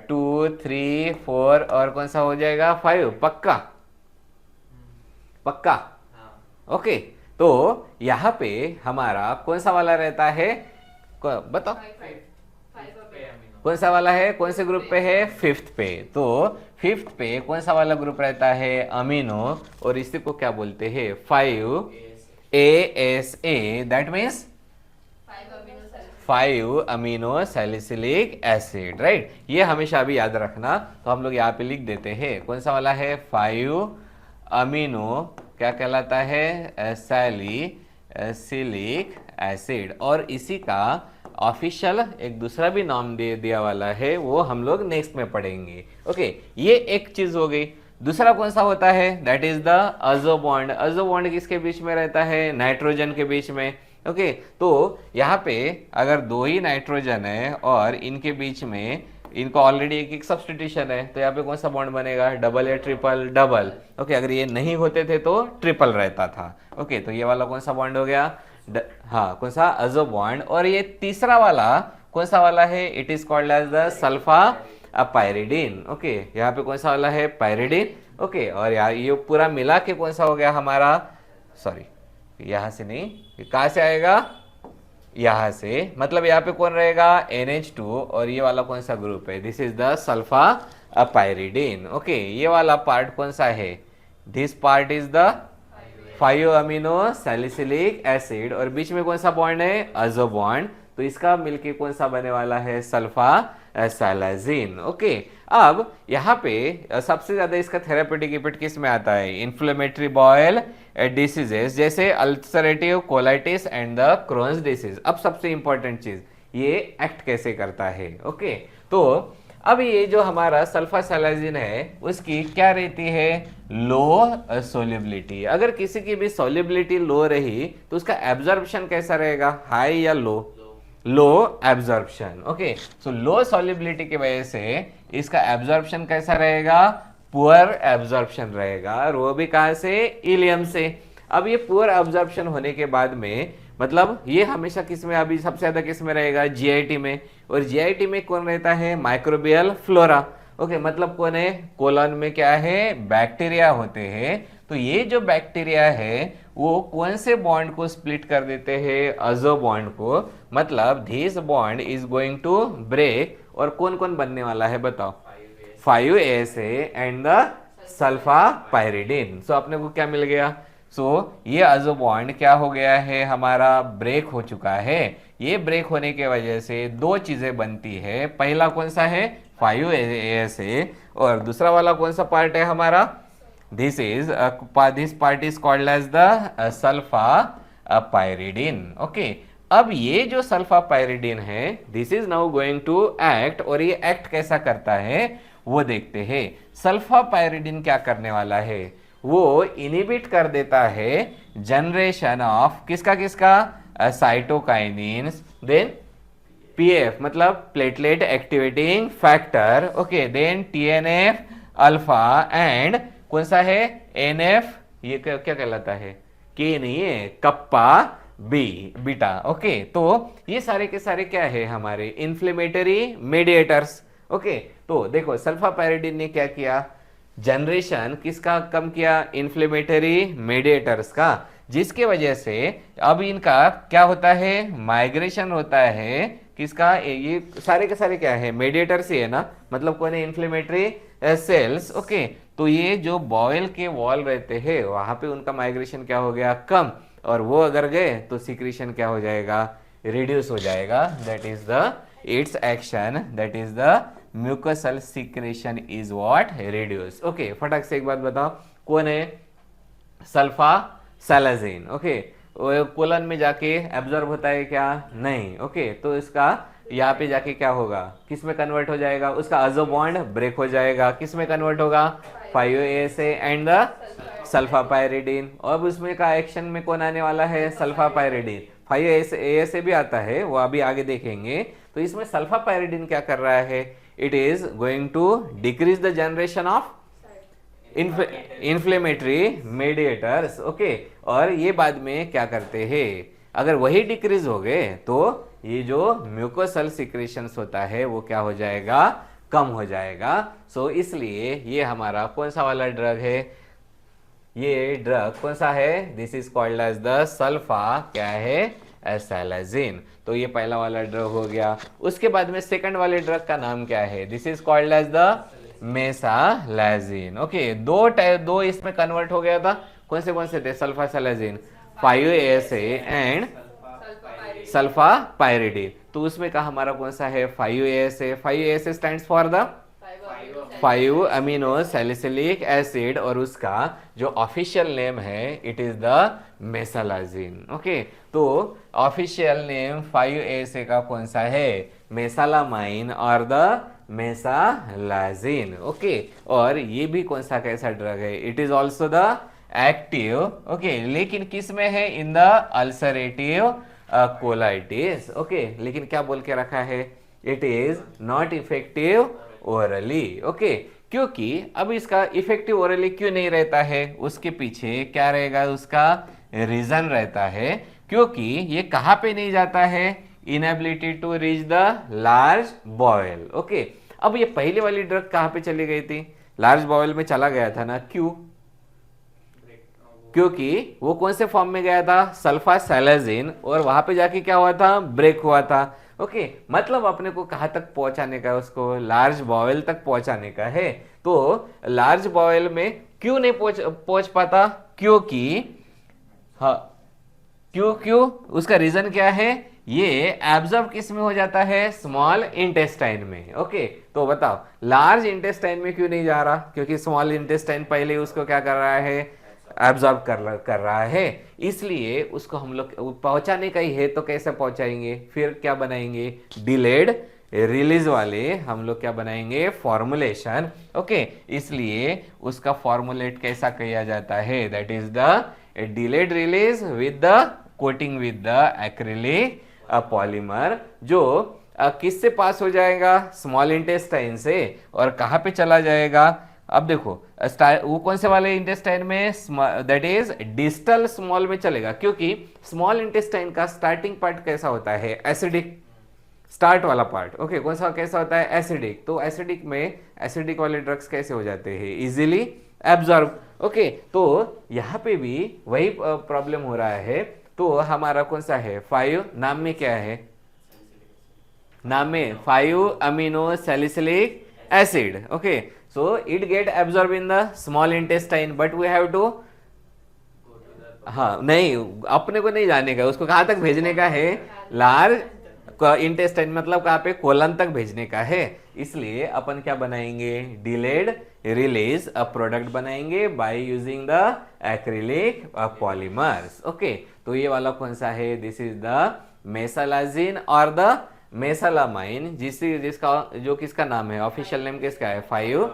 2 3 4 और कौन सा हो जाएगा, 5। पक्का पक्का। ओके, तो यहाँ पे हमारा कौन सा वाला रहता है, बताओ कौन सा वाला है, कौन से ग्रुप पे है, 5th पे। तो 5th पे कौन सा वाला ग्रुप रहता है, अमीनो, और इसी को क्या बोलते हैं, 5 ASA, that means 5 amino salicylic acid, right. ये हमेशा भी याद रखना। तो हम लोग यहाँ पे लिख देते हैं कौन सा वाला है, 5 अमीनो क्या कहलाता है, सैलिसिलिक एसिड। और इसी का ऑफिशियल एक दूसरा भी नाम दे दिया वाला है, वो हम लोग नेक्स्ट में पढ़ेंगे। ओके, ये एक चीज हो गई। दूसरा कौन सा होता है, that is the azo bond. अजो बॉन्ड किसके बीच में रहता है, नाइट्रोजन के बीच में। ओके, तो यहाँ पे अगर 2 ही नाइट्रोजन है और इनके बीच में इनको ऑलरेडी एक एक सब्स्टिट्यूशन है, तो यहाँ पे कौन सा बॉन्ड बनेगा, डबल या ट्रिपल, डबल। ओके, अगर ये नहीं होते थे तो ट्रिपल रहता था। ओके, तो ये वाला कौन सा बॉन्ड हो गया, हाँ कौन सा, अजो बॉन्ड। और ये तीसरा वाला कौन सा वाला है, it is called as the sulfa pyridine. Okay, यहाँ पे कौन सा वाला है, पायरिडीन। ओके, और यार ये पूरा मिला के कौन सा हो गया हमारा, सॉरी यहाँ से नहीं, कहाँ से आएगा, यहाँ से, मतलब यहाँ पे कौन रहेगा, NH2, और ये वाला कौन सा ग्रुप है, this is the sulfa pyridine. Okay, ये वाला पार्ट कौन सा है, this part is the 5 amino salicylic acid, और बीच में कौन सा बॉन्ड है, अजो बॉन्ड। तो इसका मिलके कौन सा बने वाला है, सल्फा सैलाजीन। ओके, अब यहाँ पे सबसे ज्यादा इसका थेरापेटिक इफेक्ट किस में आता है, इन्फ्लेमेटरी बॉयल डिसीजेस जैसे ulcerative colitis and the Crohn's disease. अब सबसे इंपॉर्टेंट चीज, ये एक्ट कैसे करता है। ओके, तो अब ये जो हमारा सल्फा सैलाजीन है उसकी क्या रहती है, लो सोल्युबिलिटी। अगर किसी की भी सोल्युबिलिटी लो रही तो उसका एब्जॉर्प्शन कैसा रहेगा, हाई या लो, लो एब्जॉर्प्शन। ओके, सो लो सॉल्युबिलिटी की वजह से इसका एब्जॉर्प्शन कैसा रहेगा, पुअर एब्जॉर्प्शन रहेगा, और वो भी कहां से, इलियम से। अब ये पुअर एब्जॉर्प्शन होने के बाद में मतलब ये हमेशा किस में, अभी सबसे ज्यादा किस में रहेगा, जीआईटी में। और जीआईटी में कौन रहता है, माइक्रोबियल फ्लोरा। ओके, मतलब कौन है, कोलन में क्या है, बैक्टीरिया होते हैं। तो ये जो बैक्टीरिया है वो कौन से बॉन्ड को स्प्लिट कर देते हैं, अजो बॉन्ड को। मतलब this bond is going to break, और कौन कौन बनने वाला है बताओ, 5 ASA and the sulfa pyridine. So अपने को क्या मिल गया, सो ये अजो बॉन्ड क्या हो गया है, हमारा ब्रेक हो चुका है। ये ब्रेक होने के वजह से 2 चीजें बनती है, पहला कौन सा है, 5 ASA, और दूसरा वाला कौन सा पार्ट है हमारा, this part is called as the sulfa pyridine. Okay, अब ये जो सल्फा पायरिडीन है this is now going to act, और ये एक्ट कैसा करता है वो देखते हैं। सल्फा पायरिडीन क्या करने वाला है, वो इनिबिट कर देता है जनरेशन ऑफ किसका किसका, साइटोकाइनिन्स, देन PF मतलब platelet activating factor. Okay, then TNF alpha and कौन सा है, NF, ये क्या कहलाता है, के नहीं है, कप्पा बी, बीटा। ओके, तो ये सारे के सारे क्या है, हमारे इन्फ्लेमेटरी मेडिएटर्स। ओके, तो देखो सल्फा पायरिडीन ने क्या किया, जनरेशन किसका कम किया, इन्फ्लेमेटरी मेडिएटर्स का, जिसके वजह से अब इनका क्या होता है, माइग्रेशन होता है किसका, ये सारे के सारे क्या है, मेडिएटर्स ही है ना, मतलब कौन है, इन्फ्लेमेटरी सेल्स। ओके, तो ये जो बॉयल के वॉल रहते हैं वहां पे उनका माइग्रेशन क्या हो गया, कम, और वो अगर गए तो सिक्रीशन क्या हो जाएगा, रिड्यूस हो जाएगा। That is the it's action, that is the mucosal secretion is what, reduce. Okay, फटाक से एक बात बताओ, कौन है, सल्फा सैलाजीन। ओके, कोलन में जाके एब्जॉर्ब होता है क्या, नहीं। ओके, तो इसका यहाँ पे जाके क्या होगा, किस में कन्वर्ट हो जाएगा, उसका अजो बॉन्ड ब्रेक हो जाएगा, किस में कन्वर्ट होगा, 5ASA and the sulfa pyridine. अब उसमें का एक्शन में कौन आने वाला है, सल्फा पायरिडीन। 5ASA भी आता है, वो अभी आगे देखेंगे। तो इसमें सल्फा पायरिडीन क्या कर रहा है, it is going to decrease the generation of inflammatory mediators. Okay, और ये बाद में क्या करते हैं, अगर वही डिक्रीज हो गए तो ये जो म्यूकोसल सिक्रेशंस होता है वो क्या हो जाएगा, कम हो जाएगा। सो इसलिए ये हमारा कौन सा वाला ड्रग है, ये ड्रग कौन सा है, this is called as the sulfa क्या है, सैलाजीन। तो ये पहला वाला ड्रग हो गया। उसके बाद में सेकंड वाले ड्रग का नाम क्या है, this is called as the mesalazine. Okay, दो इसमें कन्वर्ट हो गया था, कौन से थे, sulfa salazine, 5ASA and sulfa pyridine. तो उसमें का हमारा कौन सा है, 5ASA। 5ASA stands for the 5 amino salicylic acid, और उसका जो ऑफिशियल नेम है it is the mesalazine. Okay, तो ऑफिशियल नेम 5ASA का कौन सा है, मेसालामाइन और द मेसालाजीन। ओके, और ये भी कौन सा कैसा ड्रग है, it is also the active. Okay, लेकिन किस में है, in the ulcerative colitis. Okay, लेकिन क्या बोल के रखा है, it is not effective orally. Okay, क्योंकि अब इसका इफेक्टिव ओरली क्यों नहीं रहता है, उसके पीछे क्या रहेगा, उसका रीजन रहता है, क्योंकि ये कहां पे नहीं जाता है, inability to reach the large bowel. Okay, अब ये पहले वाली ड्रग कहां पे चली गई थी, लार्ज बॉयल में चला गया था ना, क्यों, क्योंकि वो कौन से फॉर्म में गया था, सल्फा सैलाजीन, और वहां पे जाके क्या हुआ था, ब्रेक हुआ था। ओके, मतलब अपने को कहां तक पहुंचाने का, उसको लार्ज बॉयल तक पहुंचाने का है। तो लार्ज बॉयल में क्यों नहीं पहुंच पाता, क्योंकि हाँ, क्यों उसका रीजन क्या है, ये एब्जॉर्ब किस में हो जाता है, स्मॉल इंटेस्टाइन में। ओके, तो बताओ लार्ज इंटेस्टाइन में क्यों नहीं जा रहा, क्योंकि स्मॉल इंटेस्टाइन पहले उसको क्या कर रहा है, एब्जॉर्ब कर रहा है, इसलिए उसको हम लोग पहुंचाने का ही है, तो कैसे पहुंचाएंगे, फिर क्या बनाएंगे, डिलेड रिलीज वाले हम लोग क्या बनाएंगे, फॉर्मुलेशन। ओके, इसलिए उसका फॉर्मुलेट कैसा किया जाता है, that is the delayed release with the coating with the acrylic polymer, जो किससे पास हो जाएगा, स्मॉल इंटेस्टाइन से, और कहां पे चला जाएगा, अब देखो वो कौन से वाले इंटेस्टाइन में, दैट इज डिस्टल स्मॉल में चलेगा, क्योंकि स्मॉल इंटेस्टाइन का स्टार्टिंग पार्ट कैसा होता है, एसिडिक, स्टार्ट वाला पार्ट। ओके, कौन सा कैसा होता है, एसिडिक। तो एसिडिक में एसिडिक वाले ड्रग्स कैसे हो जाते हैं, इजीली एब्जॉर्ब। ओके, तो यहाँ पे भी वही प्रॉब्लम हो रहा है। तो हमारा कौन सा है, 5, नाम में क्या है, नाम में 5 amino salicylic acid. Okay, so it get absorbed in the small intestine but we have to, हाँ नहीं, अपने को नहीं जाने का, उसको कहाँ तक भेजने का है, लार्ज इंटेस्टाइन, मतलब कहाँ पे, कोलन तक भेजने का है। इसलिए अपन क्या बनाएंगे, डिलेड रिलीज अ प्रोडक्ट बनाएंगे by using the acrylic polymers. Okay, तो ये वाला कौन सा है, दिस इज द मेसालाजीन और द मेसालामाइन, जिसका जो किसका नाम है, ऑफिशियल नेम किसका है, 5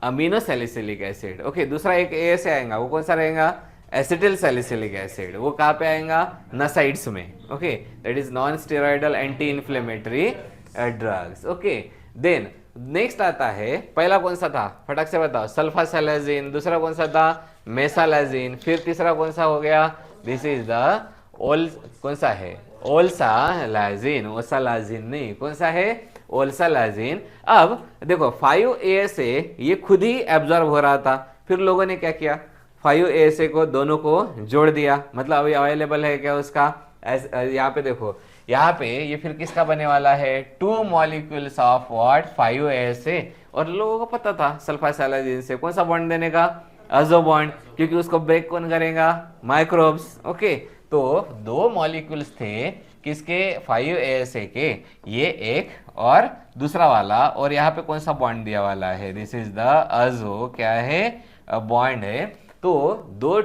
अमीनो सैलिसिलिक एसिड। ओके, दूसरा एक ए से आएगा, वो कौन सा रहेगा, एसिटिल सैलिसिलिक एसिड। वो कहाँ पे आएगा, नसाइड्स में। Okay, that is non steroidal anti inflammatory drugs. Okay, then next आता है, पहला कौन सा था, फटाक से बताओ, सल्फा सैलाजीन, दूसरा कौन सा था, मेसालाजीन, फिर तीसरा कौन सा हो गया, दिस इज द कौन सा है, ओल्सालाजीन, ओसालाजीन नहीं, कौन सा है, ओल्सालाजीन। अब देखो 5ASA ये खुद ही एब्जॉर्ब हो रहा था, फिर लोगों ने क्या किया, 5ASA को दोनों को जोड़ दिया, मतलब अभी अवेलेबल है क्या उसका, यहाँ पे देखो, यहाँ पे ये फिर किसका बने वाला है, 2 मॉलिक्यूल्स ऑफ व्हाट, 5ASA, और लोगों को पता था सल्फासालाजिन से कौन सा बॉन्ड देने का, अजो बॉन्ड, क्योंकि उसको ब्रेक कौन करेगा, माइक्रोब्स। ओके, तो दो मॉलिक्यूल्स थे किसके, 5-ASA के, ये एक और दूसरा वाला, और यहाँ पे कौन सा बॉन्ड दिया वाला है, दिस इज द अजो, क्या है, बॉन्ड है। तो दो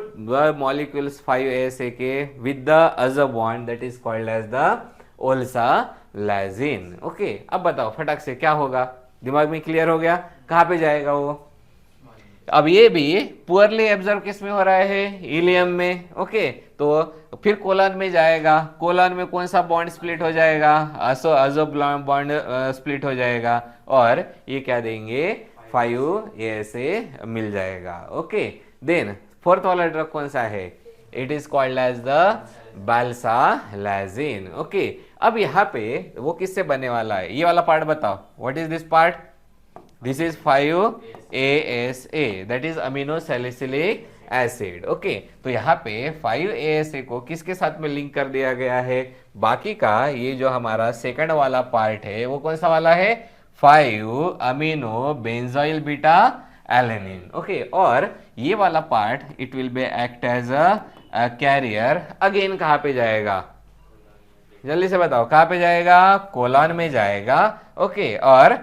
मॉलिक्यूल्स 5-ASA के with the azo bond, that is called as the olsalazine. Okay, अब बताओ फटक से क्या होगा, दिमाग में क्लियर हो गया, कहाँ पे जाएगा वो। अब ये भी पुअरली एब्जॉर्ब किस में हो रहा है, इलियम में। ओके, तो फिर कोलन में जाएगा, कोलन में कौन सा बॉन्ड स्प्लिट हो जाएगा, अजो बॉन्ड स्प्लिट हो जाएगा, और ये क्या देंगे, 5-ASA मिल जाएगा। ओके, देन फोर्थ वाला ड्रग कौन सा है, it is called as the balsalazine. Okay, अब यहाँ पे वो किससे बनने वाला है, ये वाला पार्ट बताओ, what is this part, this is 5-ASA, that is amino salicylic acid. Okay, तो यहाँ पे 5-ASA को किसके साथ में लिंक कर दिया गया है, बाकी का ये जो हमारा सेकंड वाला पार्ट है वो कौन सा वाला है, 5-अमीनो बेंजोइल बीटा एलेनिन। ओके, और ये वाला पार्ट it will be act as a carrier, again कहाँ पे जाएगा, जल्दी से बताओ कहाँ पे जाएगा, कोलन में जाएगा। ओके, और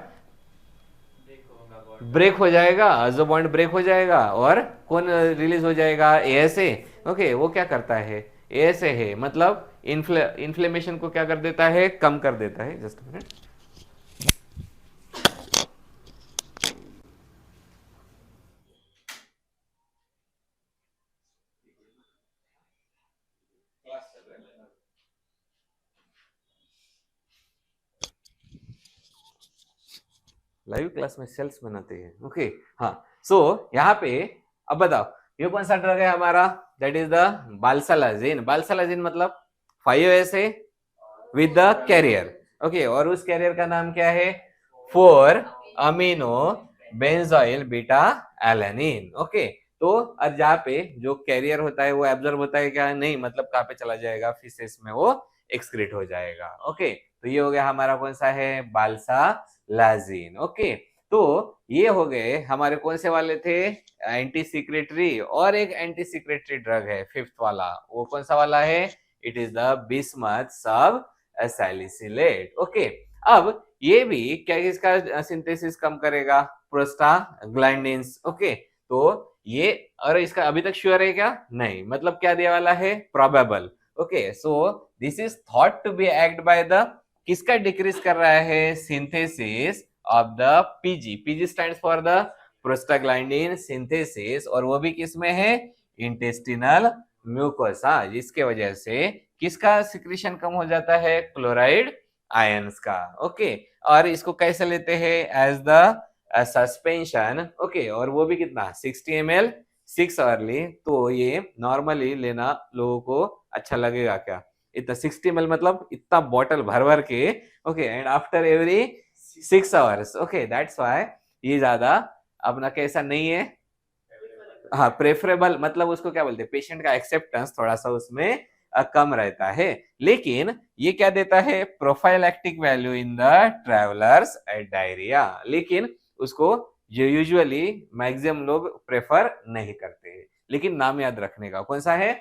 ब्रेक हो जाएगा, अजो बॉन्ड ब्रेक हो जाएगा, और कौन रिलीज हो जाएगा, ASA। ओके, वो क्या करता है, ASA है, मतलब इन्फ्लेमेशन को क्या कर देता है, कम कर देता है। जस्ट मिनट, लाइव क्लास में सेल्स बनाते हैं। ओके, हाँ, सो यहाँ पे अब बताओ ये कौन सा ड्रग है हमारा, दैट इज द बाल्सालाजिन। बाल्सालाजिन मतलब 5-ASA with the career. Okay, और उस कैरियर का नाम क्या है, 4-अमीनो बेंजोइल बीटा एलेनिन। ओके, तो अब जहाँ पे जो कैरियर होता है वो एब्जॉर्ब होता है क्या, नहीं, मतलब कहाँ पे चला जाएगा, फिसेस में वो एक्सक्रीट हो जाएगा। ओके, तो ये हो गया हमारा कौन सा है, बाल्सालाजिन। ओके, तो ये हो गए हमारे कौन से वाले थे, एंटी सिक्रेटरी, और एक एंटी सिक्रेटरी ड्रग है फिफ्थ वाला, वो कौन सा वाला है, इट इज द बिस्मथ सब सैलिसिलेट। ओके, अब ये भी क्या इसका सिंथेसिस कम करेगा, प्रोस्टाग्लैंडिन्स। ओके, तो ये, और इसका अभी तक श्योर है क्या, नहीं, मतलब क्या दिया वाला है, probable. Okay, so this is thought to be act by the, किसका डिक्रीज कर रहा है, synthesis of the PG, PG stands for the prostaglandin synthesis, और वो भी किसमें है, इंटेस्टिनल म्यूकोसा, जिसके वजह से किसका सिक्रीशन कम हो जाता है, क्लोराइड आयंस का। ओके, और इसको कैसे लेते हैं, एज द सस्पेंशन। ओके, और वो भी कितना, 60 ml 6 आवरली। तो ये नॉर्मली लेना लोगों को अच्छा लगेगा क्या, इतना 60 ml मतलब इतना बॉटल भर भर के। Okay, and after every 6 hours. Okay, that's why ये ज्यादा अपना कैसा नहीं है, हाँ, प्रेफरेबल, मतलब उसको क्या बोलते हैं, पेशेंट का एक्सेप्टेंस थोड़ा सा उसमें कम रहता है, लेकिन ये क्या देता है, prophylactic value in the travellers diarrhoea, लेकिन उसको जो यूजुअली मैक्सिमम लोग प्रेफर नहीं करते हैं, लेकिन नाम याद रखने का कौन सा है,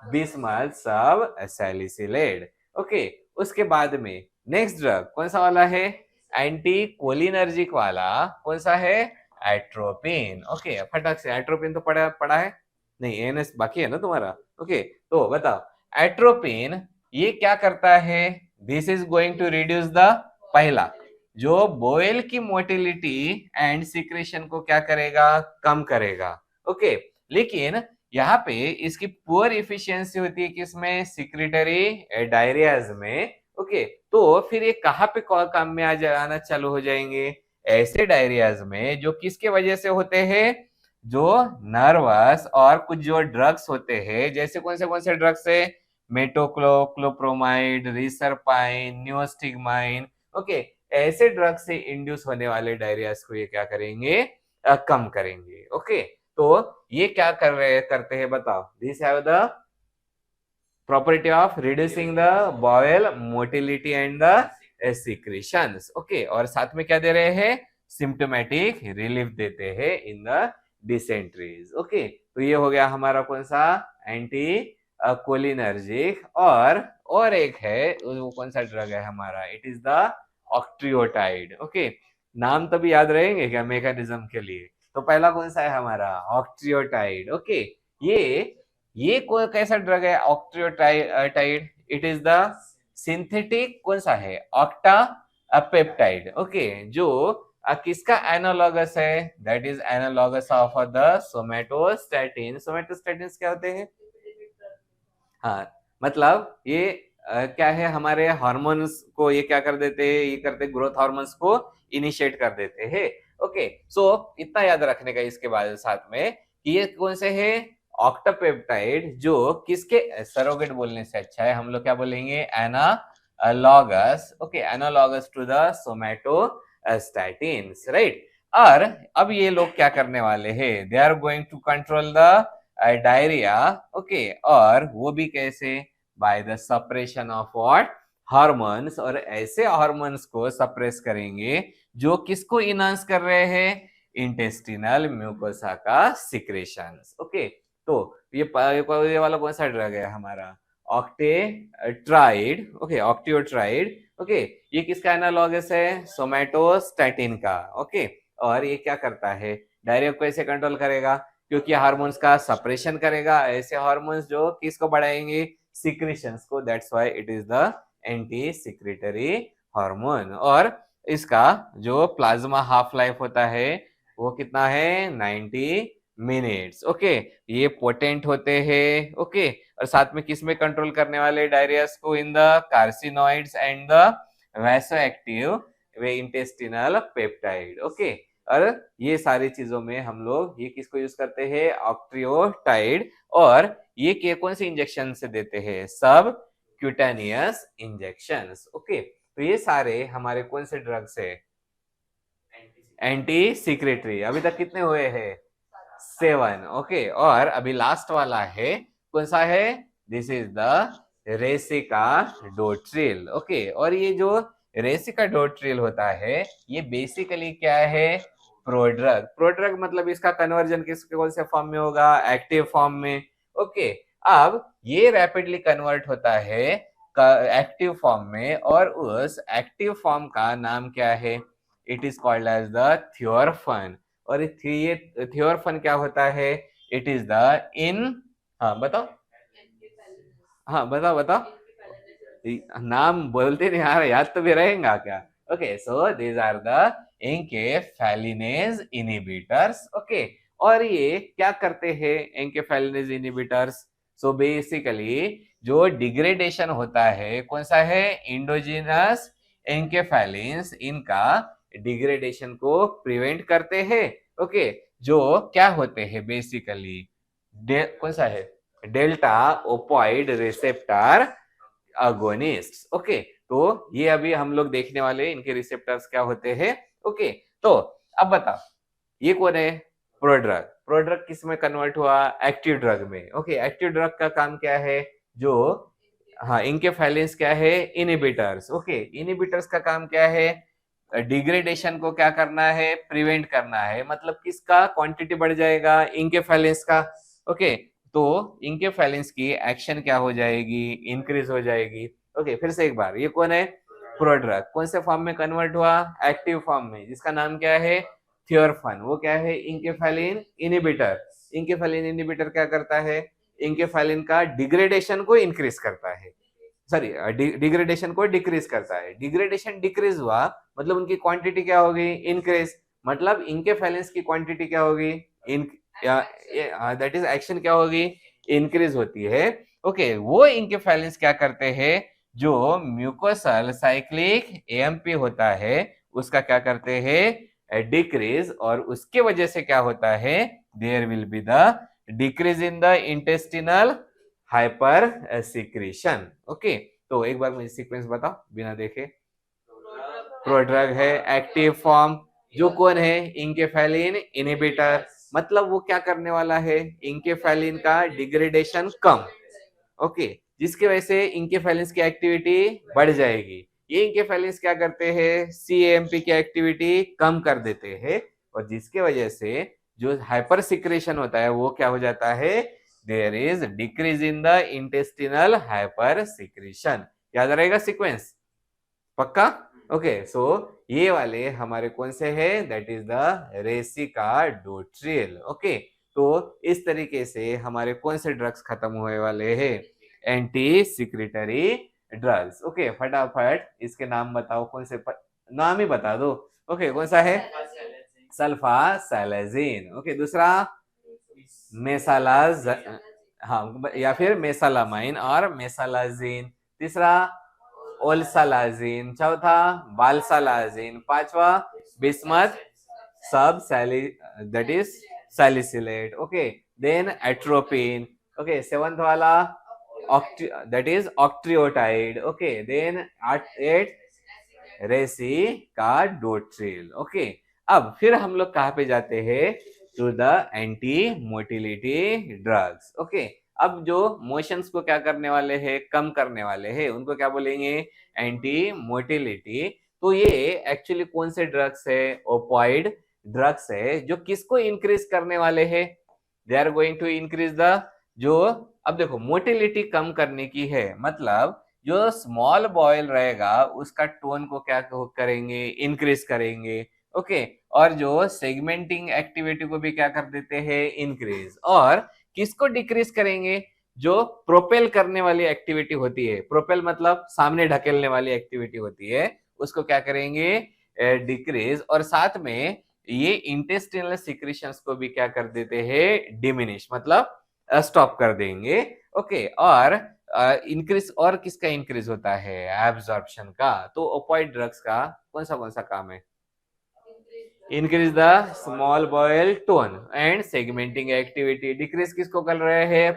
बिस्मथ सब सैलिसिलेट। ओके, उसके बाद में नेक्स्ट ड्रग कौन सा वाला है, एंटी कोलिनर्जिक वाला, कौन सा है, एट्रोपिन। ओके, फटाक से, एट्रोपिन तो पढ़ा है, नहीं, एएनएस बाकी है ना तुम्हारा। ओके, तो बताओ एट्रोपिन ये क्या करता है, this is going to reduce the, पहला जो बोवेल की मोटिलिटी एंड सिक्रेशन को क्या करेगा, कम करेगा। ओके, लेकिन यहाँ पे इसकी पुअर इफिशियंसी होती है किसमें, सिक्रेटरी डायरियाज में। ओके, तो फिर ये कहाँ पे काम में आ जाना चालू हो जाएंगे, ऐसे डायरियाज में जो किसके वजह से होते हैं, जो नर्वस और कुछ जो ड्रग्स होते हैं, जैसे कौन से ड्रग्स है, मेटोक्लोप्रोमाइड, रिसरपाइन, न्यूस्टिगमाइन। ओके, ऐसे ड्रग से इंड्यूस होने वाले डायरियाज को ये क्या करेंगे, कम करेंगे। ओके, तो ये क्या करते हैं बताओ, this have the property of reducing the bowel motility and the secretions। Okay, और साथ में क्या दे रहे हैं, सिम्टोमेटिक रिलीफ देते हैं इन द डिसेंट्रीज। ओके, तो ये हो गया हमारा कौन सा एंटी कोलिनर्जिक। और एक है, वो कौन सा ड्रग है हमारा, it is the octreotide. Okay, नाम तभी याद रहेंगे क्या मैकेनिज्म के लिए। तो पहला कौन सा है हमारा ऑक्ट्रियोटाइड। ओके, ये कोई कैसा ड्रग है octreotide, it is the synthetic कौन सा है ऑक्टा पेप्टाइड। ओके, जो किसका एनालॉगस है, that is analogous of the somatostatin. Somatostatin क्या होते हैं, हाँ मतलब ये क्या है, हमारे हार्मोन्स को ये क्या कर देते हैं, ये करते ग्रोथ हार्मोन्स को इनिशिएट कर देते हैं। ओके, सो इतना याद रखने का इसके बाद साथ में कि ये कौन से है ऑक्टापेप्टाइड, जो किसके सरोगेट बोलने से अच्छा है, हम लोग क्या बोलेंगे analogous. Okay, analogous to the somatostatins, right. और अब ये लोग क्या करने वाले हैं, they are going to control the diarrhoea. Okay, और वो भी कैसे, by the suppression of what hormones. और ऐसे हार्मोन्स को सप्रेस करेंगे जो किसको इनहांस कर रहे हैं, इंटेस्टिनल म्यूकोसा का सिक्रेशंस। ओके, तो ये वाला कौन सा ड्रग है हमारा ऑक्टेट्राइड। ओके, ऑक्टियोट्राइड। ओके, ये किसका एनालॉगस है, सोमेटोस्टैटिन का। ओके, और ये क्या करता है, डायरिया को कैसे कंट्रोल करेगा, क्योंकि हार्मोन्स का सप्रेशन करेगा, ऐसे हार्मोन्स जो किसको बढ़ाएंगे, सिक्रेशंस को, that's why it is the anti secretory hormone. और इसका जो प्लाज्मा हाफ लाइफ होता है वो कितना है 90 मिनट्स। ओके, ये पोटेंट होते हैं। ओके, और साथ में किस में कंट्रोल करने वाले डायरियास को, in the carcinoids and the vasoactive way intestinal peptide. Okay, और ये सारी चीजों में हम लोग ये किसको यूज करते हैं, ऑक्ट्रियोटाइड। और ये कौन से इंजेक्शन से देते हैं, सब क्यूटेनियस इंजेक्शंस। ओके, तो ये सारे हमारे कौन से ड्रग्स है, एंटी सिक्रेटरी। अभी तक कितने हुए हैं, 7। ओके, और अभी लास्ट वाला है कौन सा है, दिस इज द रेसिकाडोट्रिल। ओके, और ये जो रेसिकाडोट्रिल होता है ये बेसिकली क्या है, प्रोड्रग। प्रोड्रग मतलब इसका कन्वर्जन किसके कौन से फॉर्म में होगा, एक्टिव फॉर्म में। ओके, अब ये रैपिडली कन्वर्ट होता है एक्टिव फॉर्म में, और उस एक्टिव फॉर्म का नाम क्या है, it is called as the thiorphan. और ये थियोरफन क्या होता है, इट इज द हाँ बताओ, हाँ बताओ बताओ, नाम बोलते नहीं आ रहा, याद तो भी रहेगा क्या। Okay, so these are the enkephalinase inhibitors. Okay, और ये क्या करते हैं एंकेफेलिनेज इनहिबिटर्स, सो बेसिकली जो डिग्रेडेशन होता है कौन सा है, इंडोजिनस एंकेफेलिन्स, इनका डिग्रेडेशन को प्रिवेंट करते हैं। ओके, जो क्या होते हैं बेसिकली कौन सा है, delta opioid receptor agonist. Okay, तो ये अभी हम लोग देखने वाले इनके रिसेप्टर्स क्या होते हैं। ओके, तो अब बताओ ये कौन है, प्रोड्रग। प्रोड्रग किस में कन्वर्ट हुआ, एक्टिव ड्रग में। ओके, एक्टिव ड्रग का काम क्या है, जो हाँ इनके फैलेंस क्या है, इनहिबिटर्स। ओके, इनहिबिटर्स का काम क्या है, डिग्रेडेशन को क्या करना है, प्रिवेंट करना है। मतलब किसका क्वांटिटी बढ़ जाएगा, इनके फैलेंस का। ओके, तो इनके फैलेंस की एक्शन क्या हो जाएगी, इंक्रीज हो जाएगी। ओके, फिर से एक बार, ये कौन है, प्रोड्रग, कौन से फॉर्म में कन्वर्ट हुआ, एक्टिव फॉर्म में, जिसका नाम क्या है, थियोरफन। वो क्या है, इंकेफेलिन इनहिबिटर। इंकेफेलिन इनहिबिटर क्या करता है, इंकेफेलिन का डिग्रेडेशन को इंक्रीज करता है, सॉरी डिग्रेडेशन को डिक्रीज करता है। डिग्रेडेशन डिक्रीज हुआ मतलब उनकी क्वांटिटी क्या होगी, इंक्रीज। मतलब इंकेफेलिन्स की क्वांटिटी क्या होगी, दैट इज एक्शन क्या होगी, इंक्रीज होती है। ओके, वो इंकेफेलिन्स क्या करते हैं, जो म्यूकोसल साइक्लिक एएमपी होता है उसका क्या करते हैं, डिक्रीज। और उसके वजह से क्या होता है, there will be the decrease in the intestinal hyper secretion. Okay, तो एक बार मुझे सीक्वेंस बताओ बिना देखे। प्रोड्रग है एक्टिव फॉर्म, जो कौन है, इंकेफेलिन इनहिबिटर। मतलब वो क्या करने वाला है, इंकेफेलिन का डिग्रेडेशन कम। ओके, जिसकी वजह से इंकेफेलिन की एक्टिविटी बढ़ जाएगी। ये इंकेफेलिन्स क्या करते हैं, सीएमपी की एक्टिविटी कम कर देते हैं, और जिसके वजह से जो हाइपर सिक्रेशन होता है वो क्या हो जाता है, there is decrease in the intestinal hyper secretion. याद रहेगा सीक्वेंस, पक्का? ओके, सो ये वाले हमारे कौन से हैं, दैट इज द रेसिकाडोट्रिल। ओके, तो इस तरीके से हमारे कौन से ड्रग्स खत्म होने वाले हैं, एंटी सिक्रेटरी ड्रग्स। ओके, फटाफट इसके नाम बताओ, कौन से नाम ही बता दो। ओके, कौन सा है, सल्फासैलाजिन। ओके, दूसरा मेसालाज, हाँ, या फिर मेसालामाइन और मेसालाजिन। तीसरा ओल्सालाजिन। चौथा बालसालाजिन। पांचवा बिस्मथ सब सैली, that is salicylate. Okay, then atropine. Okay, seventh वाला that is octreotide. Okay, then eight racecadotril. Okay, अब फिर हम लोग कहाँ पे जाते हैं, to the anti motility drugs. Okay, अब जो मोशंस को क्या करने वाले हैं, कम करने वाले हैं, उनको क्या बोलेंगे, एंटी मोटिलिटी। तो ये एक्चुअली कौन से ड्रग्स है, ओपॉइड ड्रग्स है, जो किसको इंक्रीज करने वाले हैं, they are going to increase the, जो, अब देखो मोटिलिटी कम करने की है, मतलब जो स्मॉल बॉयल रहेगा उसका टोन को क्या करेंगे, इंक्रीज करेंगे। ओके, और जो सेगमेंटिंग एक्टिविटी को भी क्या कर देते हैं, इंक्रीज। और किसको डिक्रीज करेंगे, जो प्रोपेल करने वाली एक्टिविटी होती है, प्रोपेल मतलब सामने ढकेलने वाली एक्टिविटी होती है, उसको क्या करेंगे, डिक्रीज। और साथ में ये इंटेस्टिनल सिक्रीशंस को भी क्या कर देते हैं, डिमिनिश, मतलब स्टॉप कर देंगे। ओके, और इंक्रीज, और किसका इंक्रीज होता है, एब्जॉर्प्शन का। तो ओपॉइड ड्रग्स का कौन सा काम है, increase the small bowel tone and segmenting activity. Decrease किसको कर रहे हैं,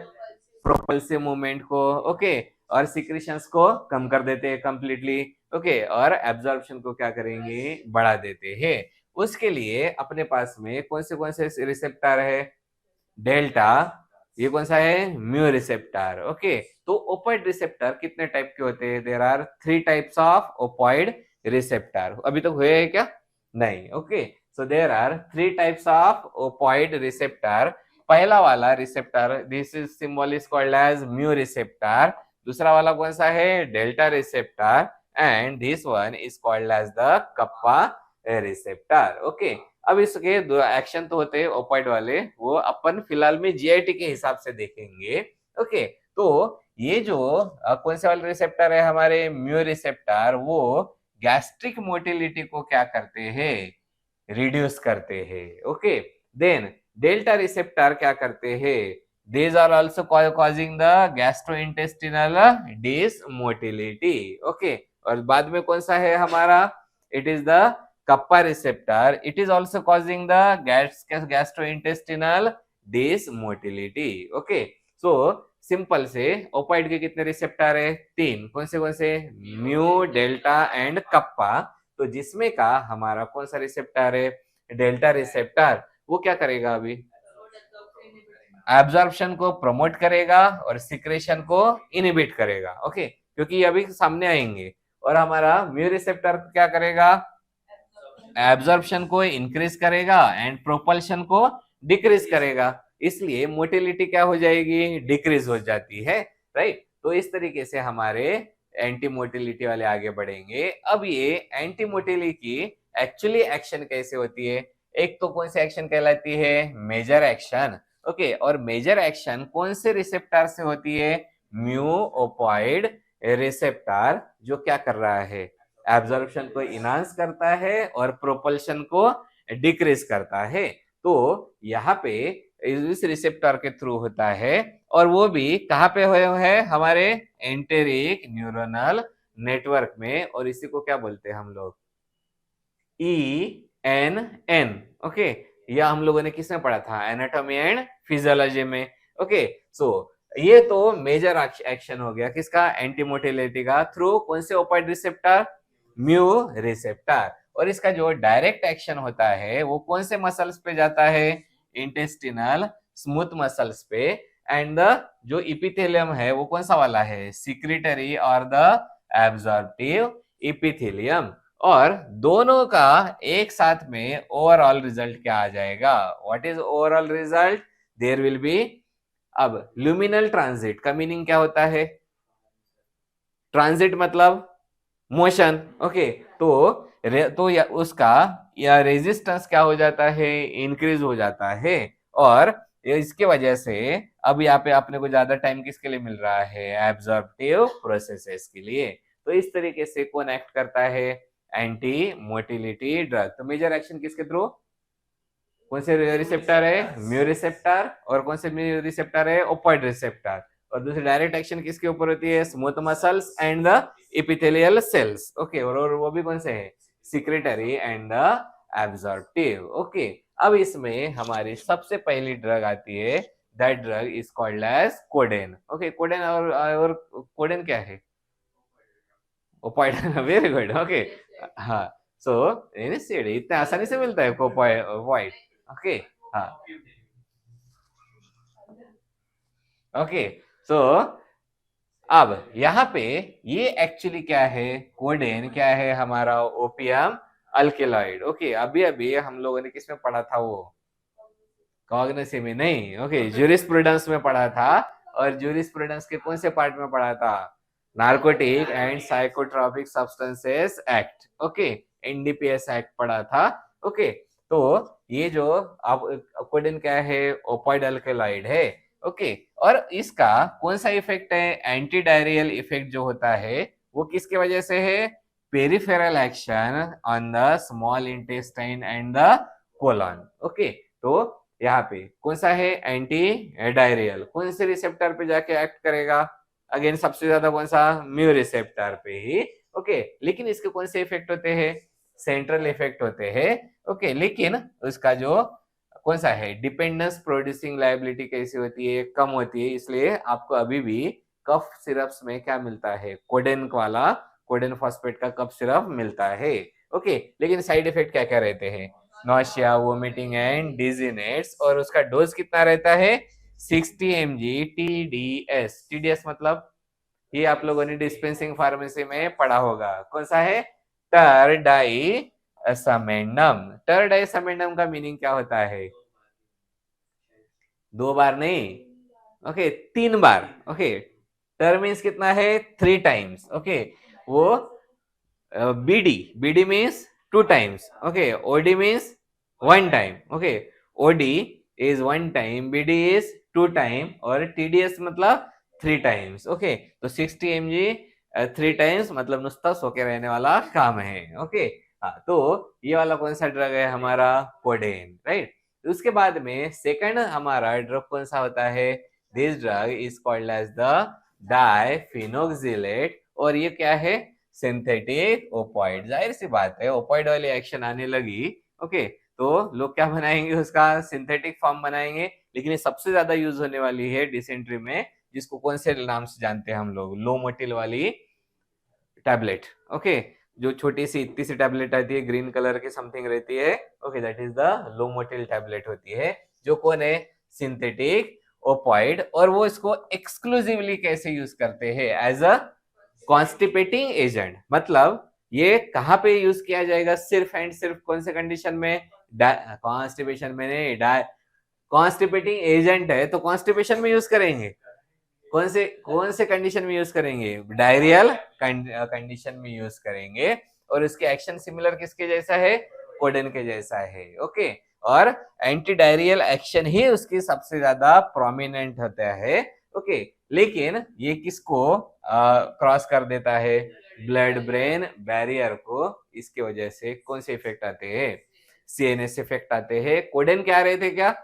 प्रोपल्सिव मूवमेंट को। ओके, और सिक्रीशंस को कम कर देते हैं कंप्लीटली। ओके, और एब्जॉर्प्शन को क्या करेंगे, बढ़ा देते हैं। उसके लिए अपने पास में कौन से रिसेप्टर है, डेल्टा, ये कौन सा है, म्यू रिसेप्टर। ओके, तो ओपॉइड रिसेप्टर कितने टाइप के होते हैं, there are 3 types of opioid receptor. अभी तक हुए हैं क्या, नहीं। Okay, so there are 3 types of opioid receptor. पहला वाला receptor, this is symbol is called as mu receptor. दूसरा वाला कौन सा है, delta receptor, and this one is called as the kappa receptor. Okay, अब इसके दो एक्शन तो होते हैं ओपॉइड वाले, वो अपन फिलहाल में जीआईटी के हिसाब से देखेंगे। ओके, तो ये जो कौन से वाले रिसेप्टर है हमारे, म्यू रिसेप्टर, वो गैस्ट्रिक मोटिलिटी को क्या करते हैं, रिड्यूस करते हैं। ओके, देन डेल्टा रिसेप्टर क्या करते हैं, these are also causing the gastrointestinal dysmotility। Okay, और बाद में कौन सा है हमारा, it is the kappa receptor, it is also causing the gastrointestinal dysmotility. Okay, so simple से ओपाइड के कितने रिसेप्टर है, 3। कौन से, म्यू, डेल्टा एंड कप्पा। तो जिसमें का हमारा कौन सा रिसेप्टर है, डेल्टा रिसेप्टर, वो क्या करेगा, अभी एब्जॉर्प्शन को प्रमोट करेगा और सिक्रेशन को इनहिबिट करेगा। ओके, क्योंकि अभी सामने आएंगे। और हमारा म्यू रिसेप्टर क्या करेगा, एब्जॉर्प्शन को इंक्रीज करेगा एंड प्रोपल्शन को डिक्रीज करेगा। इसलिए मोटिलिटी क्या हो जाएगी, डिक्रीज हो जाती है, राइट। तो इस तरीके से हमारे एंटी मोटिलिटी वाले आगे बढ़ेंगे। अब ये एंटी मोटिलिटी की एक्चुअली एक्शन कैसे होती है, एक तो कौन सी एक्शन कहलाती है, मेजर एक्शन। ओके, और मेजर एक्शन कौन से रिसेप्टर से होती है, म्यू ओपॉइड रिसेप्टर, जो क्या कर रहा है, एब्जॉर्प्शन को इनहांस करता है और प्रोपल्शन को डिक्रीज करता है। तो यहाँ पे इस रिसेप्टर के थ्रू होता है, और वो भी कहाँ पे हुए हैं, हमारे एंटेरिक न्यूरोनल नेटवर्क में। और इसी को क्या बोलते हैं हम लोग, ENN। ओके, यह हम लोगों ने किसमें पढ़ा था, एनाटॉमी एंड फिजियोलॉजी में। ओके, सो ये तो मेजर एक्शन हो गया किसका, एंटी मोटिलिटी का, थ्रू कौन से ओपाइड रिसेप्टर, म्यू रिसेप्टर। और इसका जो डायरेक्ट एक्शन होता है वो कौन से मसल्स पे जाता है, इंटेस्टिनल स्मूथ मसल्स पे। एंड द जो इपिथेलियम है वो कौन सा वाला है, सिक्रेटरी और द एब्जॉर्प्टिव इपिथेलियम, और दोनों का एक साथ में ओवरऑल रिजल्ट क्या आ जाएगा? What is overall result? There will be, अब ल्यूमिनल ट्रांजिट का मीनिंग क्या होता है? ट्रांजिट मतलब मोशन, ओके। तो उसका या रेजिस्टेंस क्या हो जाता है? इंक्रीज हो जाता है, और इसके वजह से अब यहाँ पे अपने को ज्यादा टाइम किसके लिए मिल रहा है? एब्जॉर्प्टिव प्रोसेसेस के लिए। तो इस तरीके से कौन एक्ट करता है? Anti motility drug. तो मेजर एक्शन किसके थ्रू? कौन से रिसेप्टर है? Mu receptor. और कौन से म्यू रिसेप्टर है? Opioid receptor. और दूसरी डायरेक्ट एक्शन किसके ऊपर होती है? Smooth muscles and the epithelial cells, okay. और वो भी कौन से है? Secretory and the absorptive, okay. अब इसमें हमारी सबसे पहली ड्रग आती है, that drug is called as codeine, okay. Codeine और कोडेन क्या है? Opioid, very good, okay. हाँ, सो एनएसएडी इतने आसानी से मिलता है ओपॉइड, ओके। हाँ, ओके। सो अब यहाँ पे ये एक्चुअली क्या है? कोडेन क्या है? हमारा ओपियम अल्केलॉइड, ओके। अभी अभी हम लोगों ने किसमें पढ़ा था? वो कॉग्निटिव में नहीं, ओके, ज्यूरिस्प्रूडेंस में पढ़ा था। और ज्यूरिस्प्रूडेंस के कौन से पार्ट में पढ़ा था? Narcotic and psychotropic substances act, okay, NDPS act पढ़ा था, ओके। तो ये जो अब कोडेन क्या है? ओपॉइड अल्केलॉइड है, ओके। और इसका कौन सा इफेक्ट है? एंटी डायरियल इफेक्ट जो होता है वो किसके वजह से है? Peripheral action on the small intestine and the colon, okay. तो यहाँ पे कौन सा है? Anti diarrhoeal. कौन से रिसेप्टर पे जाके एक्ट करेगा? अगेन सबसे ज्यादा कौन सा? म्यू रिसेप्टर पे ही, ओके। लेकिन इसके कौन से इफेक्ट होते हैं? सेंट्रल इफेक्ट होते हैं, ओके। लेकिन उसका जो कौन सा है? डिपेंडेंस प्रोड्यूसिंग लाइबिलिटी कैसी होती है? कम होती है। इसलिए आपको अभी भी कफ सिरप्स में क्या मिलता है? कोडेन वाला, कोडेन फॉस्फेट का कफ सिरप मिलता है, ओके। लेकिन साइड इफेक्ट क्या क्या रहते हैं? Nausea, vomiting and dizziness. और उसका डोज कितना रहता है? 60 mg TDS। TDS मतलब ये आप लोगों ने डिस्पेंसिंग फार्मेसी में पढ़ा होगा। कौन सा है? टरडाई समेंडम। टरडाई समेंडम का मीनिंग क्या होता है? 2 बार नहीं, ओके, 3 बार, ओके। टर मीन्स कितना है? 3 टाइम्स, ओके। वो BD means 2 times, okay. OD means 1 time, okay. OD is 1 time, BD is 2 time, और TDS मतलब 3 टाइम्स, ओके। तो 60 mg 3 टाइम्स मतलब नुस्ता सो के रहने वाला काम है, ओके। हाँ, तो ये वाला कौन सा ड्रग है? हमारा कोडेन, राइट। उसके बाद में सेकंड हमारा ड्रग कौन सा होता है? This drug is called as the diphenoxylate. और ये क्या है? Synthetic opioid. जाहिर सी बात है, ओपॉइड वाली एक्शन आने लगी, ओके, तो लोग क्या बनाएंगे? उसका सिंथेटिक फॉर्म बनाएंगे। लेकिन ये सबसे ज्यादा यूज होने वाली है डिसेंट्री में, जिसको कौन से नाम से जानते हैं हम लोग? लो मोटिल वाली टैबलेट, ओके। जो छोटी सी इतनी सी टैबलेट आती है, ग्रीन कलर की समथिंग रहती है, okay, that is the Lomotil tablet होती है, जो कौन है? Synthetic opioid. और वो इसको एक्सक्लूसिवली कैसे यूज करते हैं? As a constipating agent. मतलब ये कहाँ पे यूज किया जाएगा? सिर्फ एंड सिर्फ कौन से कंडीशन में? कॉन्स्टिपेशन में नहीं, कॉन्स्टिपेटिंग एजेंट है तो कॉन्स्टिपेशन में यूज करेंगे। कौन से कंडीशन में यूज करेंगे? डायरियल कंडीशन में यूज करेंगे। और इसके एक्शन सिमिलर किसके जैसा है? कोडेन के जैसा है, ओके। और एंटी डायरियल एक्शन ही उसकी सबसे ज्यादा प्रोमिनेंट होता है, ओके। लेकिन ये किसको क्रॉस कर देता है? ब्लड ब्रेन बैरियर को। इसके वजह से कौन से इफेक्ट आते हैं? CNS इफेक्ट आते हैं। कोडेन के आ रहे थे क्या?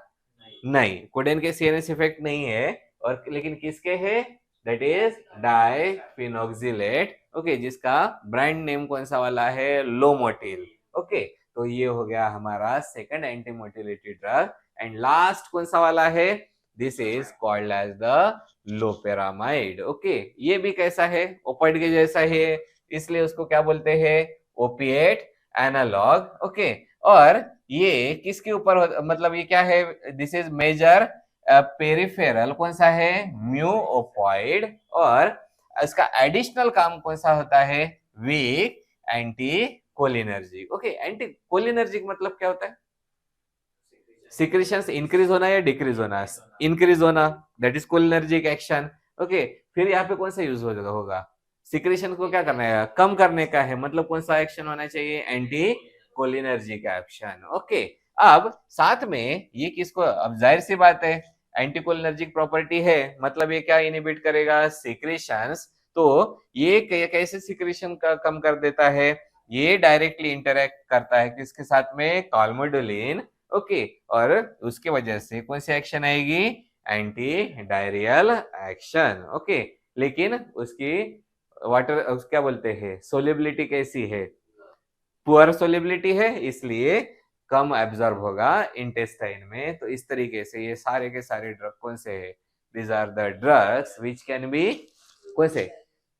नहीं, कोडेन के CNS इफेक्ट नहीं है। और लेकिन किसके है? दैट इज डाइफिनोक्सिलेट, ओके, जिसका ब्रांड नेम कौन सा वाला है? Lomotil, okay. तो ये हो गया हमारा second anti motility drug. And last कौन सा वाला है? This is called as the loperamide, okay. ये भी कैसा है? ओपाइड के जैसा है, इसलिए उसको क्या बोलते हैं? Opiate analogue, okay. और ये किसके ऊपर मतलब ये क्या है? दिस इज मेजर पेरिफेरल कौन सा है? Mu opioid. और इसका एडिशनल काम कौन सा होता है? Weak anti cholinergic. Okay, anti cholinergic मतलब क्या होता है? सिक्रीशंस इंक्रीज होना या डिक्रीज होना? इंक्रीज होना, that is cholinergic action. Okay, फिर यहाँ पे कौन सा यूज होगा? सिक्रीशन को क्या करना है? कम करने का है, मतलब कौन सा एक्शन होना चाहिए? Anti cholinergic action. ओके, अब साथ में ये किसको, अब जाहिर सी बात है एंटीकोलिनर्जिक प्रॉपर्टी है, मतलब ये क्या इनहिबिट करेगा? सिक्रीशंस। तो ये कैसे सिक्रीशन का कम कर देता है? ये डायरेक्टली इंटरेक्ट करता है किसके साथ में? कॉलमोडोलिन। ओके, और उसके वजह से कौन सी एक्शन आएगी? Anti diarrhoeal action. ओके, लेकिन उसकी वाटर क्या बोलते हैं, सोलिबिलिटी कैसी है? पुअर सोलिबिलिटी है, इसलिए कम एब्जॉर्ब होगा इंटेस्टाइन में। तो इस तरीके से ये सारे के सारे ड्रग कौन से है? These are the drugs which can be कौन से?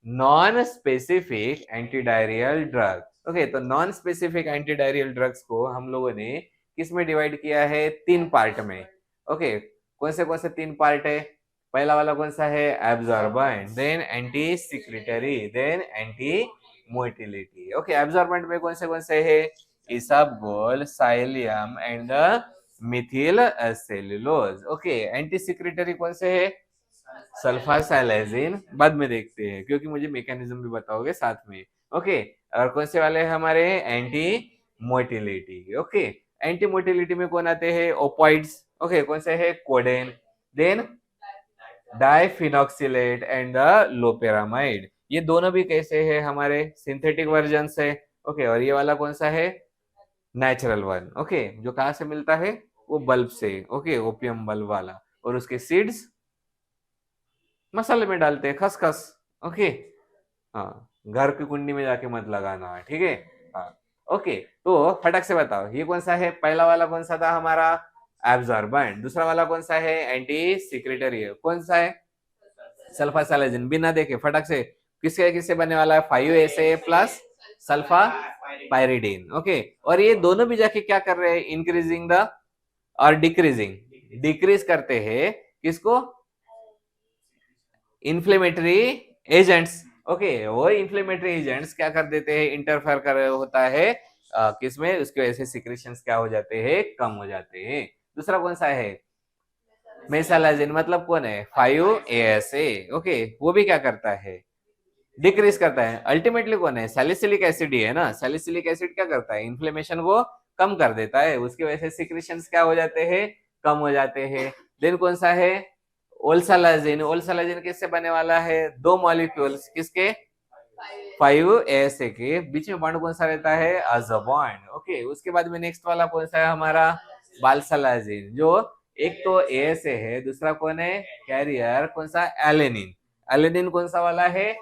Non specific anti diarrhoeal drug. Okay, तो non specific anti diarrhoeal drugs को हम लोगों ने किस में डिवाइड किया है? 3 पार्ट में। ओके, कौन से 3 पार्ट है? पहला वाला कौन सा है? Absorbent, then anti secretory, then anti motility. Okay, absorbent में कौन से है? Isabgol, psyllium and the methyl cellulose. Okay, anti secretory कौन से है? सल्फासाइलेजिन, बाद में देखते हैं क्योंकि मुझे मैकेनिज्म भी बताओगे साथ में। ओके, और कौन से वाले हमारे? Anti motility. Okay, anti motility में कौन आते हैं? ओपॉइड्स। ओके, कौन से है? Codeine, then diphenoxylate and the loperamide. ये दोनों भी कैसे है? हमारे सिंथेटिक वर्जन से। ओके, और ये वाला कौन सा है? Natural one. ओके, जो कहां से मिलता है? वो बल्ब से। ओके, ओपियम बल्ब वाला, और उसके सीड्स मसाले में डालते हैं, खसखस। ओके, हाँ, घर की कुंडी में जाके मत लगाना, ठीक है? हाँ, ओके, तो फटक से बताओ ये कौन सा है? पहला वाला कौन सा था हमारा? एब्जॉर्बेंट। दूसरा वाला कौन सा है? Anti secretory. कौन सा है? सल्फासाइलेजिन। बिना देखे फटक से, किसके किससे बनने वाला है? 5-SA plus sulpha pyridine. Okay, और ये दोनों भी जाके क्या कर रहे हैं? इंक्रीजिंग द और डिक्रीजिंग, डिक्रीज करते हैं किसको? Inflammatory agents. ओके, वो इन्फ्लेमेटरी एजेंट्स क्या कर देते हैं? इंटरफेयर कर होता है किसमें? उसकी वजह से सिक्रेशंस क्या हो जाते हैं? कम हो जाते हैं। दूसरा कौन सा है? मेसालाजिन, मतलब कौन है? 5-ASA। ओके, वो भी क्या करता है? डिक्रीज करता है। अल्टीमेटली कौन है? सैलिसिलिक एसिड ही है ना। सैलिसिलिक एसिड क्या करता है? इन्फ्लेमेशन को कम कर देता है, उसकी वजह से सिक्रेशंस क्या हो जाते हैं? कम हो जाते हैं। देन कौन सा है? ओल्सालाजिन। ओल्सालाजिन किससे बनने वाला है? 2 मॉलिक्यूल्स, किसके? 5-ASA के बीच में बॉन्ड कौन सा रहता है? अज़ो बॉन्ड। ओके, उसके बाद में नेक्स्ट वाला कौन सा है हमारा? बालसालाजिन, जो एक तो ASA है, दूसरा कौन है? कैरियर, कौन सा? एलेनिन। एलेनिन कौन सा वाला है?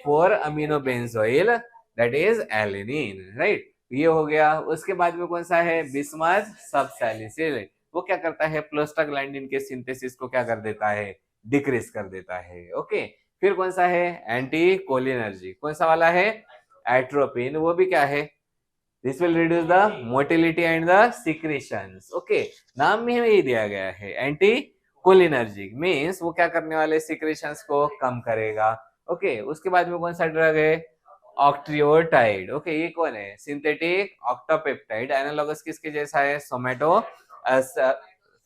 4-अमीनो benzoyl, that is alanine, right? ये हो गया। उसके बाद में कौन सा है? Bismuth subsalicylic. वो क्या करता है? प्रोस्टाग्लैंडिन के सिंथेसिस को क्या कर देता है? डिक्रीज कर देता है। ओके, फिर कौन सा है? Anti cholinergic. कौन सा वाला है? एट्रोपिन। वो भी क्या है? This will reduce the motility and the secretions. Okay, नाम में यही दिया गया है, एंटी कोलिनर्जिक मींस वो क्या करने वाले? सिक्रेशंस को कम करेगा। ओके, उसके बाद में कौन सा ड्रग है? ऑक्ट्रियोटाइड। ओके, ये कौन है? सिंथेटिक ऑक्टोपेप्टाइड। एनालॉगस किसके जैसा है? सोमेटो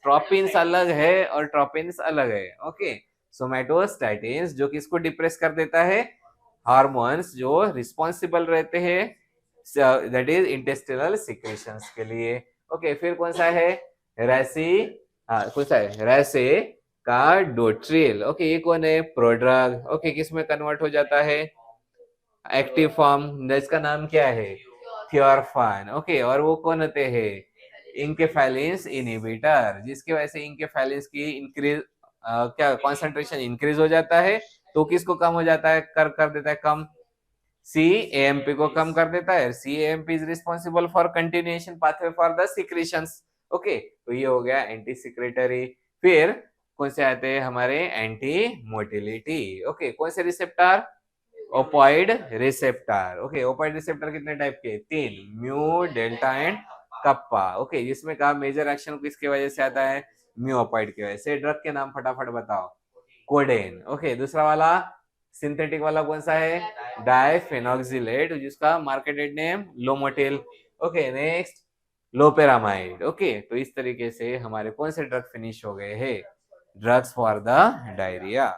ट्रोपिन्स अलग है और ट्रोपिन्स अलग है। ओके, सोमेटोस्टैटिन्स जो किसको डिप्रेस कर देता है? हार्मोन्स जो रिस्पॉन्सिबल रहते हैं दैट इज इंटेस्टिनल सिक्रेशंस के लिए। ओके, फिर कौन सा है? रेसी, हाँ कौन सा है? रेसे का डोट्रिल। ओके, ये कौन है? प्रोड्रग। ओके, किस में कन्वर्ट हो जाता है? एक्टिव फॉर्म, इसका नाम क्या है? थियोरफान। ओके, और वो कौन होते हैं? इंकेफेलिन्स इनहिबिटर, जिसकी वजह से इंकेफेलिन्स की इंक्रीज क्या कॉन्सेंट्रेशन इंक्रीज हो जाता है, तो किसको कम हो जाता है? कर देता है कम? CAMP को कम कर देता है। CAMP is responsible for continuation pathway for the secretions. Okay, तो ये हो गया एंटी सिक्रेटरी। फिर कौन से आते हैं हमारे? Anti motility. ओके, कौन से receptor? Opioid receptor. Okay, opioid receptor कितने टाइप के? 3, mu, delta and kappa. Okay, जिसमें कहा मेजर एक्शन किसके वजह से आता है? म्यू ओपॉइड की वजह से। ड्रग के नाम फटाफट बताओ। कोडेन। ओके, दूसरा वाला सिंथेटिक वाला कौन सा है? डाइफेनॉक्सिलेट जिसका marketed name Lomotil. Okay next loperamide. Okay तो इस तरीके से हमारे कौन से ड्रग फिनिश हो गए हैं, ड्रग्स फॉर द डायरिया।